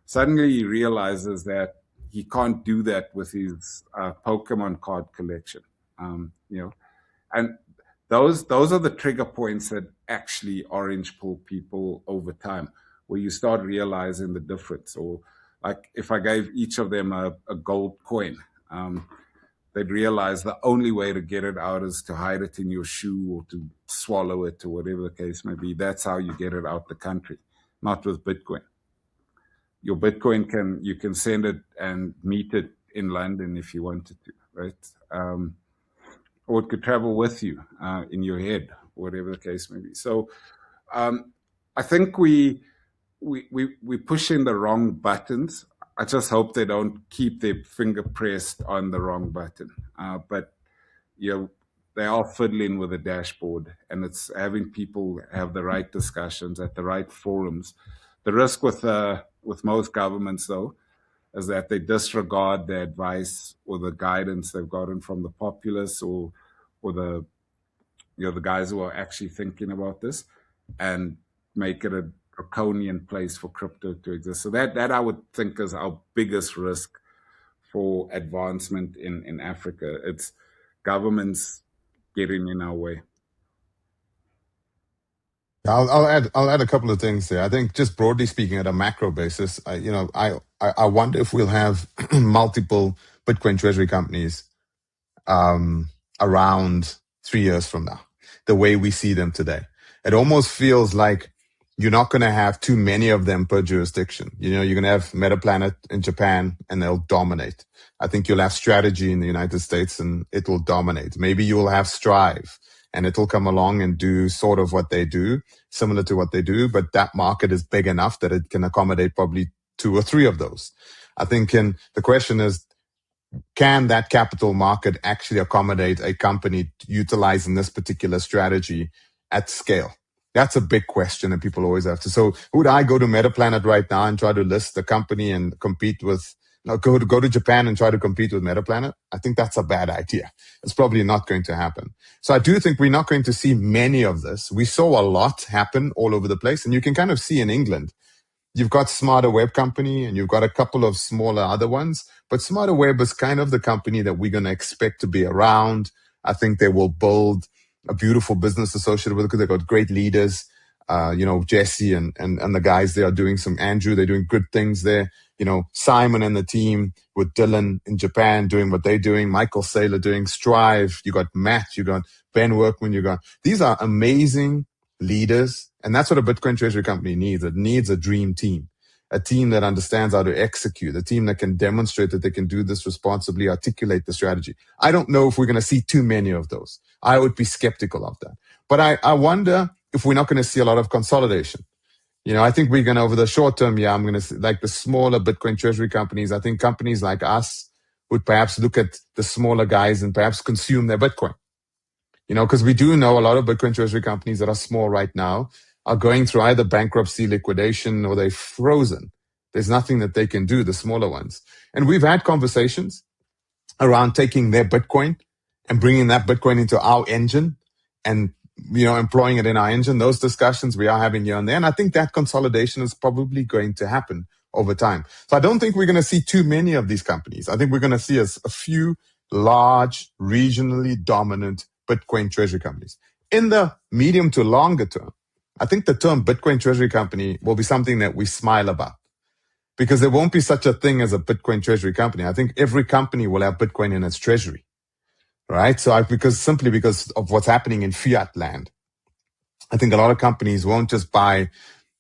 suddenly he realizes that he can't do that with his Pokemon card collection. And those are the trigger points that actually orange pull people over time, where you start realizing the difference. Or like if I gave each of them a gold coin, they'd realize the only way to get it out is to hide it in your shoe or to swallow it or whatever the case may be. That's how you get it out the country, not with Bitcoin. Your Bitcoin you can send it and meet it in London if you wanted to, right? Or it could travel with you in your head, whatever the case may be. So I think we push in the wrong buttons. I just hope they don't keep their finger pressed on the wrong button. But they are fiddling with the dashboard, and it's having people have the right discussions at the right forums. The risk with most governments, though, is that they disregard the advice or the guidance they've gotten from the populace or the the guys who are actually thinking about this, and make it a draconian place for crypto to exist. So that I would think is our biggest risk for advancement in Africa. It's governments getting in our way. I'll add a couple of things there. I think just broadly speaking, at a macro basis, I wonder if we'll have multiple Bitcoin treasury companies around 3 years from now, the way we see them today. It almost feels like you're not going to have too many of them per jurisdiction. You're going to have Metaplanet in Japan and they'll dominate. I think you'll have Strategy in the United States and it will dominate. Maybe you'll have Strive and it'll come along and do sort of what they do, similar to what they do, but that market is big enough that it can accommodate probably 2 or 3 of those. I think the question is, can that capital market actually accommodate a company utilizing this particular strategy at scale? That's a big question that people always have to. So would I go to Metaplanet right now and try to list the company and compete with, go to Japan and try to compete with Metaplanet? I think that's a bad idea. It's probably not going to happen. So I do think we're not going to see many of this. We saw a lot happen all over the place, and you can kind of see in England, you've got Smarter Web Company and you've got a couple of smaller other ones, but Smarter Web is kind of the company that we're going to expect to be around. I think they will build a beautiful business associated with it because they've got great leaders. Jesse and the guys, they are doing Andrew, they're doing good things there. Simon and the team with Dylan in Japan doing what they're doing. Michael Saylor doing Strive. You got Matt, you got Ben Workman, these are amazing leaders. And that's what a Bitcoin treasury company needs. It needs a dream team. a team that understands how to execute, a team that can demonstrate that they can do this responsibly, articulate the strategy. I don't know if we're going to see too many of those. I would be skeptical of that. But I wonder if we're not going to see a lot of consolidation. I think we're going to, over the short term, I'm going to see, like the smaller Bitcoin treasury companies, I think companies like us would perhaps look at the smaller guys and perhaps consume their Bitcoin. Because we do know a lot of Bitcoin treasury companies that are small right now are going through either bankruptcy, liquidation, or they're frozen. There's nothing that they can do, the smaller ones. And we've had conversations around taking their Bitcoin and bringing that Bitcoin into our engine and, employing it in our engine. Those discussions we are having here and there. And I think that consolidation is probably going to happen over time. So I don't think we're going to see too many of these companies. I think we're going to see a few large, regionally dominant Bitcoin treasury companies. In the medium to longer term, I think the term Bitcoin treasury company will be something that we smile about because there won't be such a thing as a Bitcoin treasury company. I think every company will have Bitcoin in its treasury, right? So simply because of what's happening in fiat land, I think a lot of companies won't just buy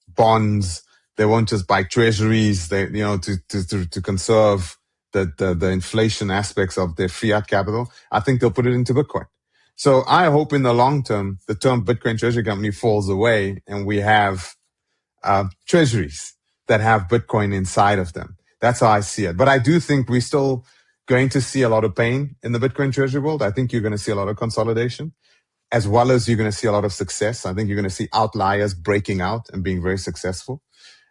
bonds. They won't just buy treasuries, to conserve the inflation aspects of their fiat capital. I think they'll put it into Bitcoin. So I hope in the long term, the term Bitcoin treasury company falls away and we have treasuries that have Bitcoin inside of them. That's how I see it. But I do think we're still going to see a lot of pain in the Bitcoin treasury world. I think you're going to see a lot of consolidation, as well as you're going to see a lot of success. I think you're going to see outliers breaking out and being very successful.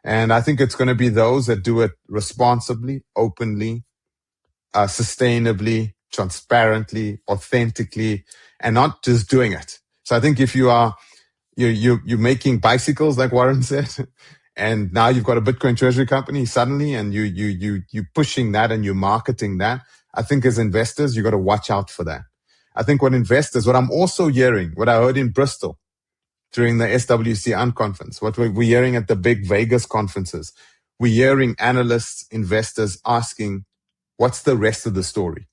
And I think it's going to be those that do it responsibly, openly, sustainably, transparently, authentically, and not just doing it. So I think if you're making bicycles, like Warren said, and now you've got a Bitcoin treasury company suddenly, and you pushing that and you're marketing that, I think as investors, you got to watch out for that. I think what I'm also hearing, what I heard in Bristol during the SWC unconference, what we're hearing at the big Vegas conferences, we're hearing analysts, investors asking, what's the rest of the story?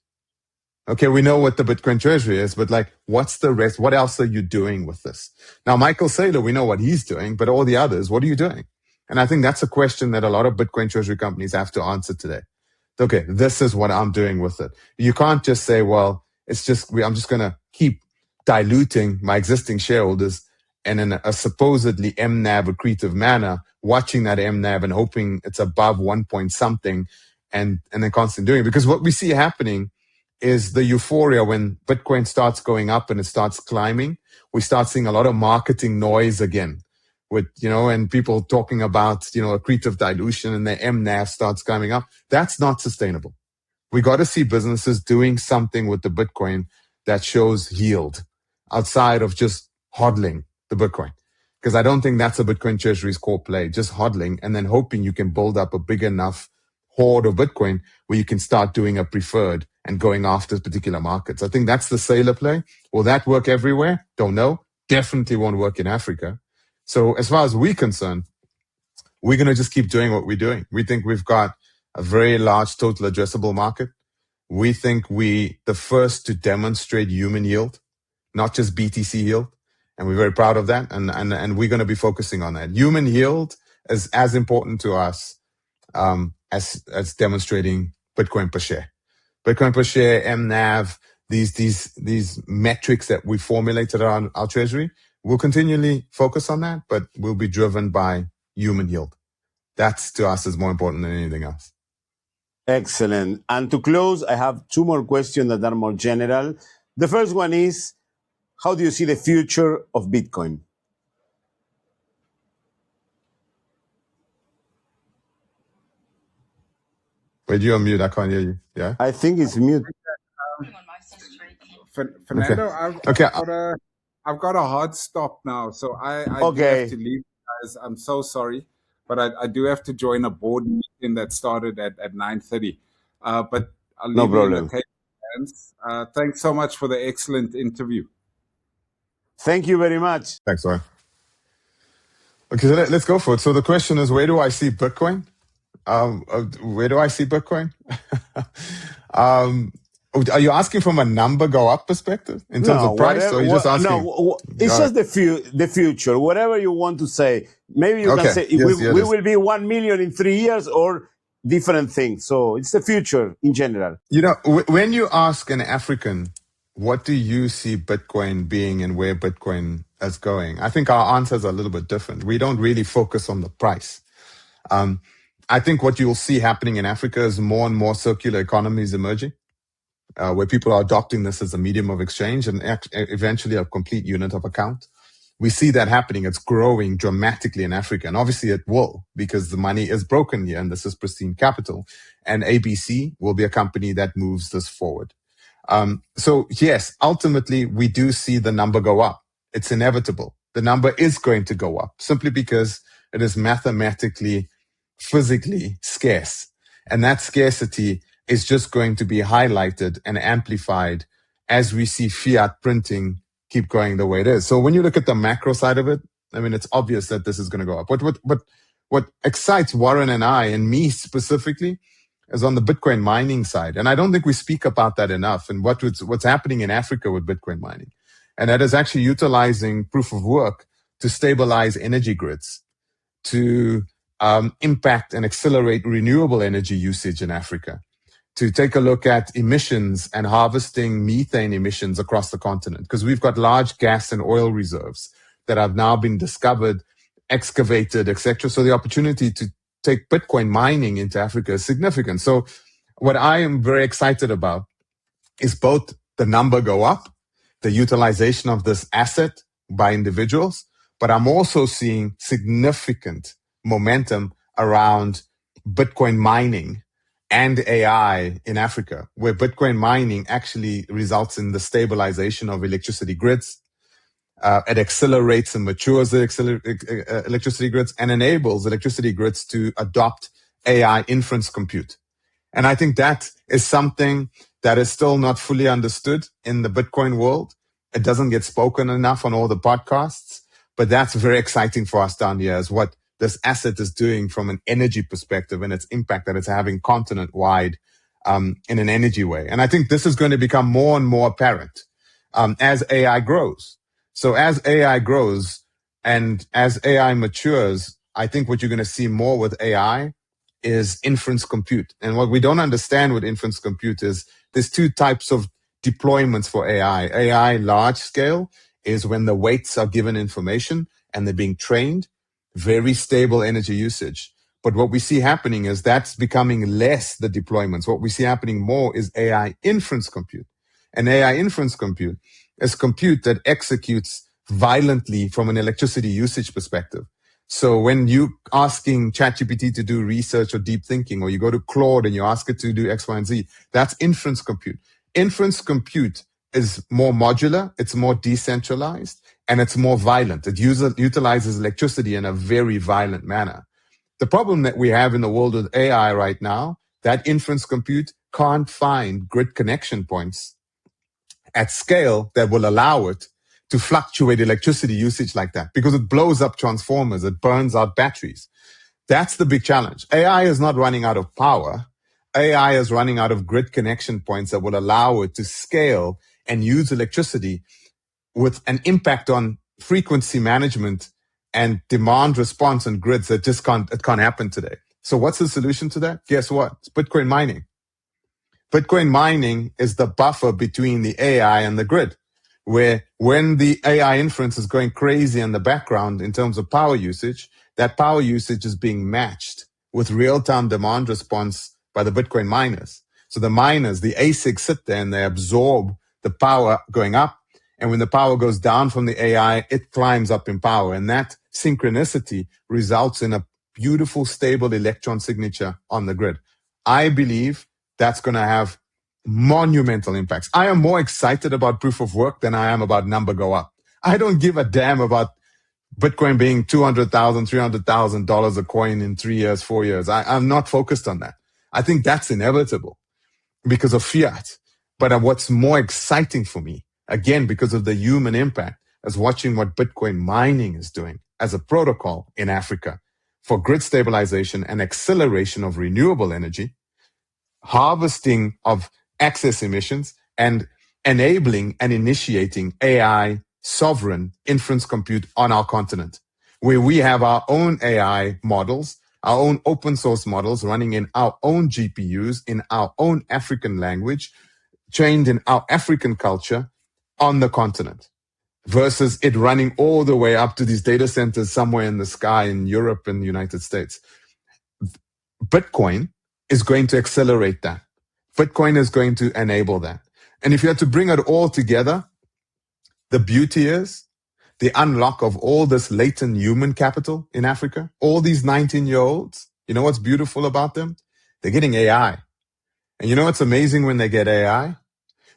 Okay, we know what the Bitcoin treasury is, but what's the rest? What else are you doing with this? Now, Michael Saylor, we know what he's doing, but all the others, what are you doing? And I think that's a question that a lot of Bitcoin treasury companies have to answer today. Okay, this is what I'm doing with it. You can't just say, well, I'm just going to keep diluting my existing shareholders and in a supposedly MNAV accretive manner, watching that MNAV and hoping it's above 1 point something and then constantly doing it. Because what we see happening is the euphoria when Bitcoin starts going up and it starts climbing. We start seeing a lot of marketing noise again with, and people talking about, accretive dilution and the MNAV starts coming up. That's not sustainable. We got to see businesses doing something with the Bitcoin that shows yield outside of just hodling the Bitcoin. Because I don't think that's a Bitcoin treasury's core play, just hodling and then hoping you can build up a big enough hoard of Bitcoin where you can start doing a preferred and going after particular markets. I think that's the Saylor play. Will that work everywhere? Don't know. Definitely won't work in Africa. So as far as we're concerned, we're going to just keep doing what we're doing. We think we've got a very large total addressable market. We think we the first to demonstrate human yield, not just BTC yield. And we're very proud of that. And we're going to be focusing on that. Human yield is as important to us as demonstrating Bitcoin per share. Bitcoin per share, MNAV, these metrics that we formulated on our treasury, we'll continually focus on that, but we'll be driven by human yield. That's to us is more important than anything else. Excellent. And to close, I have two more questions that are more general. The first one is, how do you see the future of Bitcoin? Wait, you're on mute. I can't hear you. Yeah? I think it's mute. Fernando, Okay. I've got a hard stop now, so I do have to leave, guys. I'm so sorry, but I do have to join a board meeting that started at 9:30. But I'll leave you in the hands. Thanks so much for the excellent interview. Thank you very much. Thanks, Warren. Okay, so let's go for it. So the question is, where do I see Bitcoin? Where do I see Bitcoin? Are you asking from a number go up perspective in terms of price, or are you just asking? No, it's just the future. Whatever you want to say. Maybe you can say we will be 1 million in 3 years, or different things. So it's the future in general. When you ask an African, what do you see Bitcoin being and where Bitcoin is going, I think our answers are a little bit different. We don't really focus on the price. I think what you'll see happening in Africa is more and more circular economies emerging, where people are adopting this as a medium of exchange and eventually a complete unit of account. We see that happening. It's growing dramatically in Africa. And obviously it will, because the money is broken here and this is pristine capital. And ABC will be a company that moves this forward. So yes, ultimately we do see the number go up. It's inevitable. The number is going to go up simply because it is mathematically, physically scarce. And that scarcity is just going to be highlighted and amplified as we see fiat printing keep going the way it is. So when you look at the macro side of it, I mean, it's obvious that this is going to go up. What excites Warren and I, and me specifically, is on the Bitcoin mining side. And I don't think we speak about that enough, and what's happening in Africa with Bitcoin mining. And that is actually utilizing proof of work to stabilize energy grids, to impact and accelerate renewable energy usage in Africa, to take a look at emissions and harvesting methane emissions across the continent, because we've got large gas and oil reserves that have now been discovered, excavated, etc. So the opportunity to take Bitcoin mining into Africa is significant. So what I am very excited about is both the number go up, the utilization of this asset by individuals, but I'm also seeing significant momentum around Bitcoin mining and AI in Africa, where Bitcoin mining actually results in the stabilization of electricity grids. It accelerates and matures the electricity grids and enables electricity grids to adopt AI inference compute. And I think that is something that is still not fully understood in the Bitcoin world. It doesn't get spoken enough on all the podcasts, but that's very exciting for us down here, is what this asset is doing from an energy perspective and its impact that it's having continent-wide in an energy way. And I think this is going to become more and more apparent as AI grows. So as AI grows and as AI matures, I think what you're going to see more with AI is inference compute. And what we don't understand with inference compute is there's two types of deployments for AI. AI large scale is when the weights are given information and they're being trained, very stable energy usage. But what we see happening is that's becoming less the deployments. What we see happening more is AI inference compute. And AI inference compute is compute that executes violently from an electricity usage perspective. So when you asking ChatGPT to do research or deep thinking, or you go to Claude and you ask it to do X, Y, and Z, that's inference compute. Inference compute is more modular, it's more decentralized, and it's more violent. It utilizes electricity in a very violent manner. The problem that we have in the world with AI right now, that inference compute can't find grid connection points at scale that will allow it to fluctuate electricity usage like that, because it blows up transformers, it burns out batteries. That's the big challenge. AI is not running out of power. AI is running out of grid connection points that will allow it to scale and use electricity with an impact on frequency management and demand response and grids that just can't happen today. So what's the solution to that? Guess what? It's Bitcoin mining. Bitcoin mining is the buffer between the AI and the grid, where when the AI inference is going crazy in the background in terms of power usage, that power usage is being matched with real-time demand response by the Bitcoin miners. So the miners, the ASICs, sit there and they absorb the power going up. And when the power goes down from the AI, it climbs up in power. And that synchronicity results in a beautiful, stable electron signature on the grid. I believe that's going to have monumental impacts. I am more excited about proof of work than I am about number go up. I don't give a damn about Bitcoin being $200,000, $300,000 a coin in 3 years, 4 years. I'm not focused on that. I think that's inevitable because of fiat. But what's more exciting for me, again, because of the human impact, is watching what Bitcoin mining is doing as a protocol in Africa for grid stabilization and acceleration of renewable energy, harvesting of excess emissions, and enabling and initiating AI sovereign inference compute on our continent, where we have our own AI models, our own open source models running in our own GPUs, in our own African language, trained in our African culture on the continent, versus it running all the way up to these data centers somewhere in the sky in Europe and the United States. Bitcoin is going to accelerate that. Bitcoin is going to enable that. And if you had to bring it all together, the beauty is the unlock of all this latent human capital in Africa. All these 19-year-olds, you know what's beautiful about them? They're getting AI. And you know what's amazing when they get AI?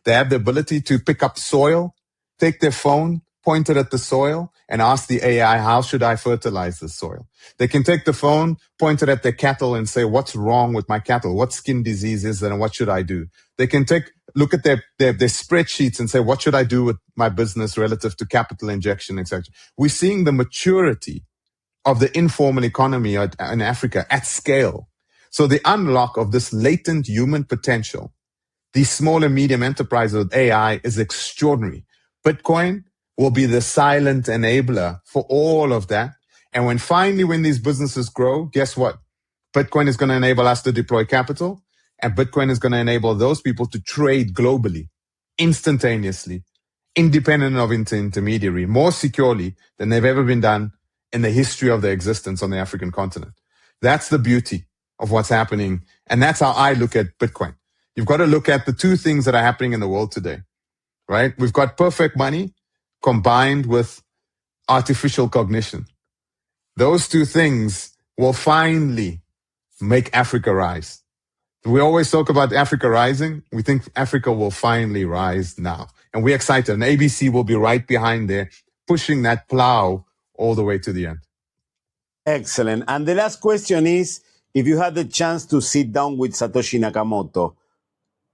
They have the ability to pick up soil, take their phone, point it at the soil, and ask the AI, how should I fertilize the soil? They can take the phone, point it at their cattle and say, what's wrong with my cattle? What skin disease is it and what should I do? They can look at their spreadsheets and say, what should I do with my business relative to capital injection, etc. We're seeing the maturity of the informal economy in Africa at scale. So the unlock of this latent human potential, these small and medium enterprises with AI, is extraordinary. Bitcoin will be the silent enabler for all of that. And when these businesses grow, guess what? Bitcoin is going to enable us to deploy capital, and Bitcoin is going to enable those people to trade globally, instantaneously, independent of intermediary, more securely than they've ever been done in the history of their existence on the African continent. That's the beauty of what's happening. And that's how I look at Bitcoin. You've got to look at the two things that are happening in the world today, right? We've got perfect money combined with artificial cognition. Those two things will finally make Africa rise. We always talk about Africa rising. We think Africa will finally rise now. And we're excited. And ABC will be right behind there, pushing that plow all the way to the end. Excellent. And the last question is, if you had the chance to sit down with Satoshi Nakamoto,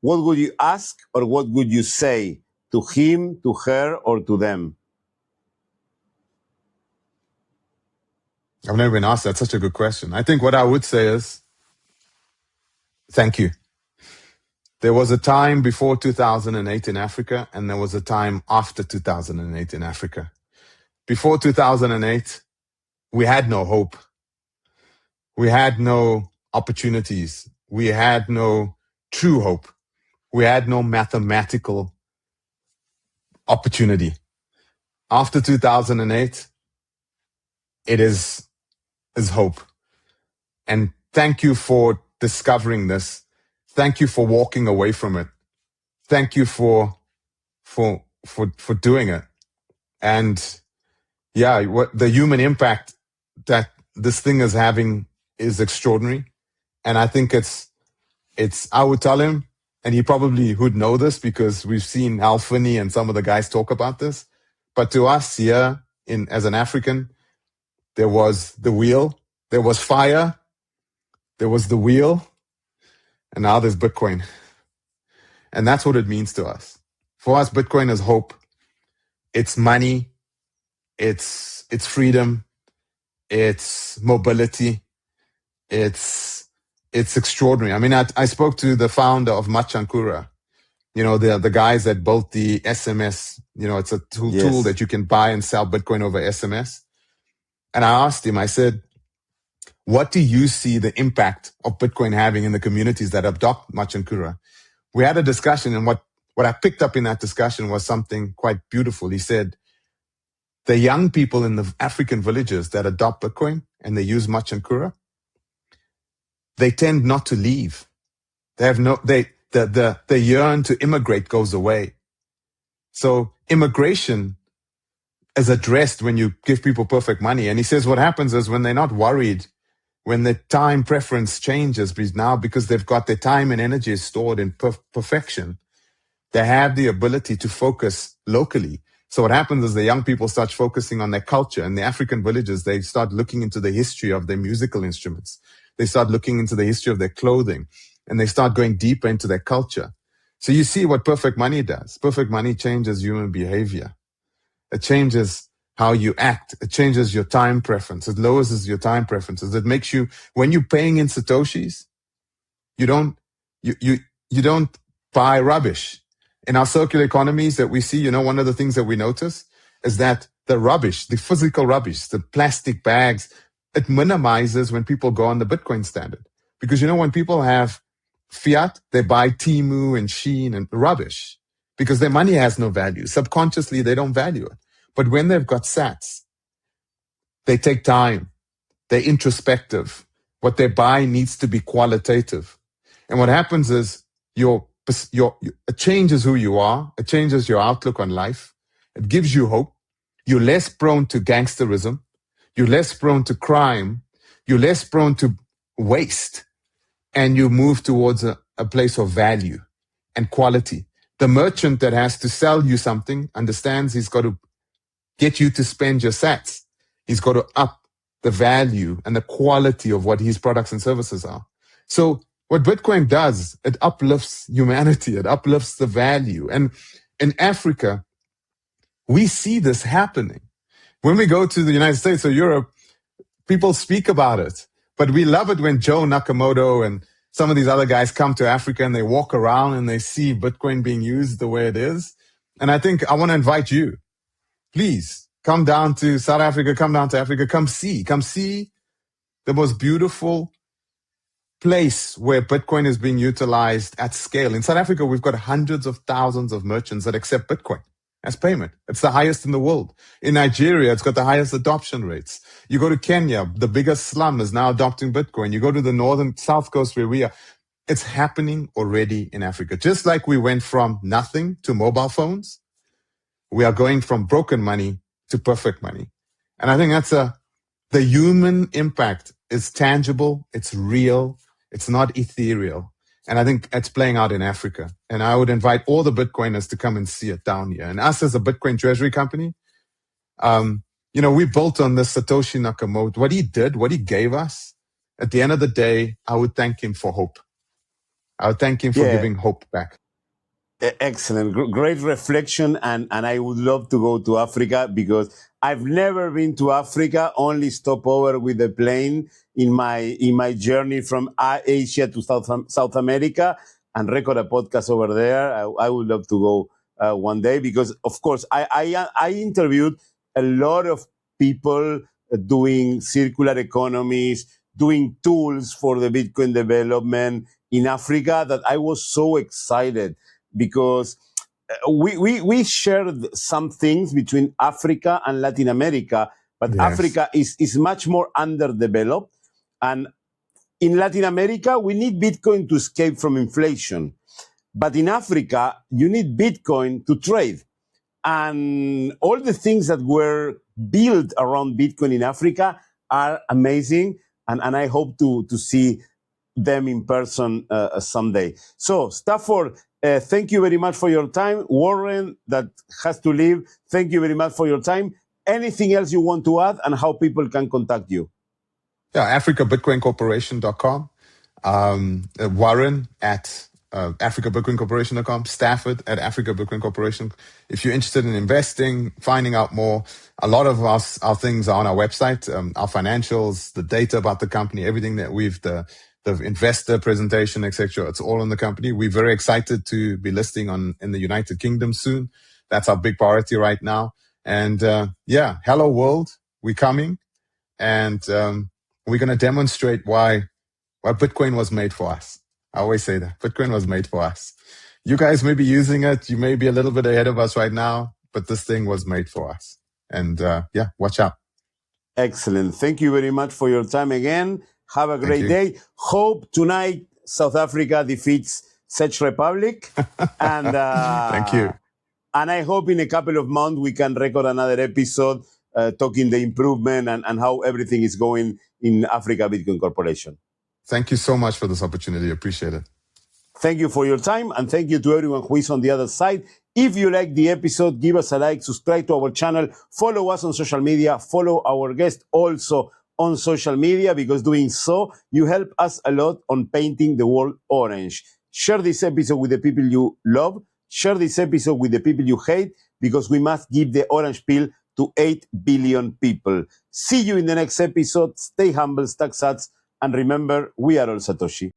what would you ask or what would you say to him, to her, or to them? I've never been asked that. Such a good question. I think what I would say is, thank you. There was a time before 2008 in Africa, and there was a time after 2008 in Africa. Before 2008, we had no hope. We had no opportunities. We had no true hope. We had no mathematical opportunity. After 2008, it is hope. And thank you for discovering this. Thank you for walking away from it. Thank you for doing it. And yeah, what the human impact that this thing is having is extraordinary. And I think I would tell him, and he probably would know this because we've seen Hal Finney and some of the guys talk about this. But to us here as an African, there was the wheel, there was fire, there was the wheel, and now there's Bitcoin. And that's what it means to us. For us, Bitcoin is hope. It's money. It's freedom. It's mobility. It's extraordinary. I mean, I spoke to the founder of Machankura, the guys that built the SMS. It's a tool that you can buy and sell Bitcoin over SMS. And I asked him, I said, what do you see the impact of Bitcoin having in the communities that adopt Machankura? We had a discussion, and what I picked up in that discussion was something quite beautiful. He said, the young people in the African villages that adopt Bitcoin and they use Machankura, they tend not to leave. The yearn to immigrate goes away. So immigration is addressed when you give people perfect money. And he says what happens is when they're not worried, when the time preference changes, because they've got their time and energy stored in perfection, they have the ability to focus locally. So what happens is the young people start focusing on their culture. In the African villages, they start looking into the history of their musical instruments. They start looking into the history of their clothing, and they start going deeper into their culture. So you see what perfect money does. Perfect money changes human behavior. It changes how you act. It changes your time preference. It lowers your time preferences. It makes you, when you're paying in Satoshis, you don't buy rubbish. In our circular economies that we see, one of the things that we notice is that the rubbish, the physical rubbish, the plastic bags, it minimizes when people go on the Bitcoin standard. Because, when people have fiat, they buy Temu and Shein and rubbish because their money has no value. Subconsciously, they don't value it. But when they've got sats, they take time. They're introspective. What they buy needs to be qualitative. And what happens is it changes who you are. It changes your outlook on life. It gives you hope. You're less prone to gangsterism. You're less prone to crime. You're less prone to waste. And you move towards a place of value and quality. The merchant that has to sell you something understands he's got to get you to spend your sats. He's got to up the value and the quality of what his products and services are. So what Bitcoin does, it uplifts humanity. It uplifts the value. And in Africa, we see this happening. When we go to the United States or Europe, people speak about it. But we love it when Joe Nakamoto and some of these other guys come to Africa and they walk around and they see Bitcoin being used the way it is. And I think I want to invite you. Please come down to South Africa, come down to Africa, come see the most beautiful place where Bitcoin is being utilized at scale. In South Africa, we've got hundreds of thousands of merchants that accept Bitcoin as payment. It's the highest in the world. In Nigeria, it's got the highest adoption rates. You go to Kenya, the biggest slum is now adopting Bitcoin. You go to the northern south coast where we are. It's happening already in Africa. Just like we went from nothing to mobile phones, we are going from broken money to perfect money. And I think that's the human impact is tangible. It's real. It's not ethereal. And I think it's playing out in Africa. And I would invite all the Bitcoiners to come and see it down here. And us as a Bitcoin Treasury company, we built on this Satoshi Nakamoto. What he did, what he gave us, at the end of the day, I would thank him for hope. I would thank him for giving hope back. Excellent. Great reflection. And I would love to go to Africa because I've never been to Africa, only stop over with a plane in my journey from Asia to South America and record a podcast over there. I would love to go one day because, of course, I interviewed a lot of people doing circular economies, doing tools for the Bitcoin development in Africa that I was so excited because we shared some things between Africa and Latin America, but Africa is much more underdeveloped. And in Latin America, we need Bitcoin to escape from inflation. But in Africa, you need Bitcoin to trade. And all the things that were built around Bitcoin in Africa are amazing. And I hope to see them in person someday. So, Stafford, thank you very much for your time. Warren, that has to leave, thank you very much for your time. Anything else you want to add and how people can contact you? Yeah, AfricaBitcoinCorporation.com. Warren at AfricaBitcoinCorporation.com. Stafford at Africa Bitcoin Corporation. If you're interested in investing, finding out more, a lot of our things are on our website, our financials, the data about the company, everything that the investor presentation, etc. It's all on the company. We're very excited to be listing in the United Kingdom soon. That's our big priority right now. And hello world, we're coming, and we're going to demonstrate why Bitcoin was made for us. I always say that Bitcoin was made for us. You guys may be using it. You may be a little bit ahead of us right now, but this thing was made for us. And watch out. Excellent. Thank you very much for your time again. Have a great day. Hope tonight South Africa defeats Czech Republic. And thank you. And I hope in a couple of months we can record another episode talking the improvement and how everything is going in Africa Bitcoin Corporation. Thank you so much for this opportunity. Appreciate it. Thank you for your time, and thank you to everyone who is on the other side. If you like the episode, give us a like, subscribe to our channel, follow us on social media, follow our guest also on social media, because doing so, you help us a lot on painting the world orange. Share this episode with the people you love. Share this episode with the people you hate, because we must give the orange pill to 8 billion people. See you in the next episode. Stay humble, stack sats, and remember, we are all Satoshi.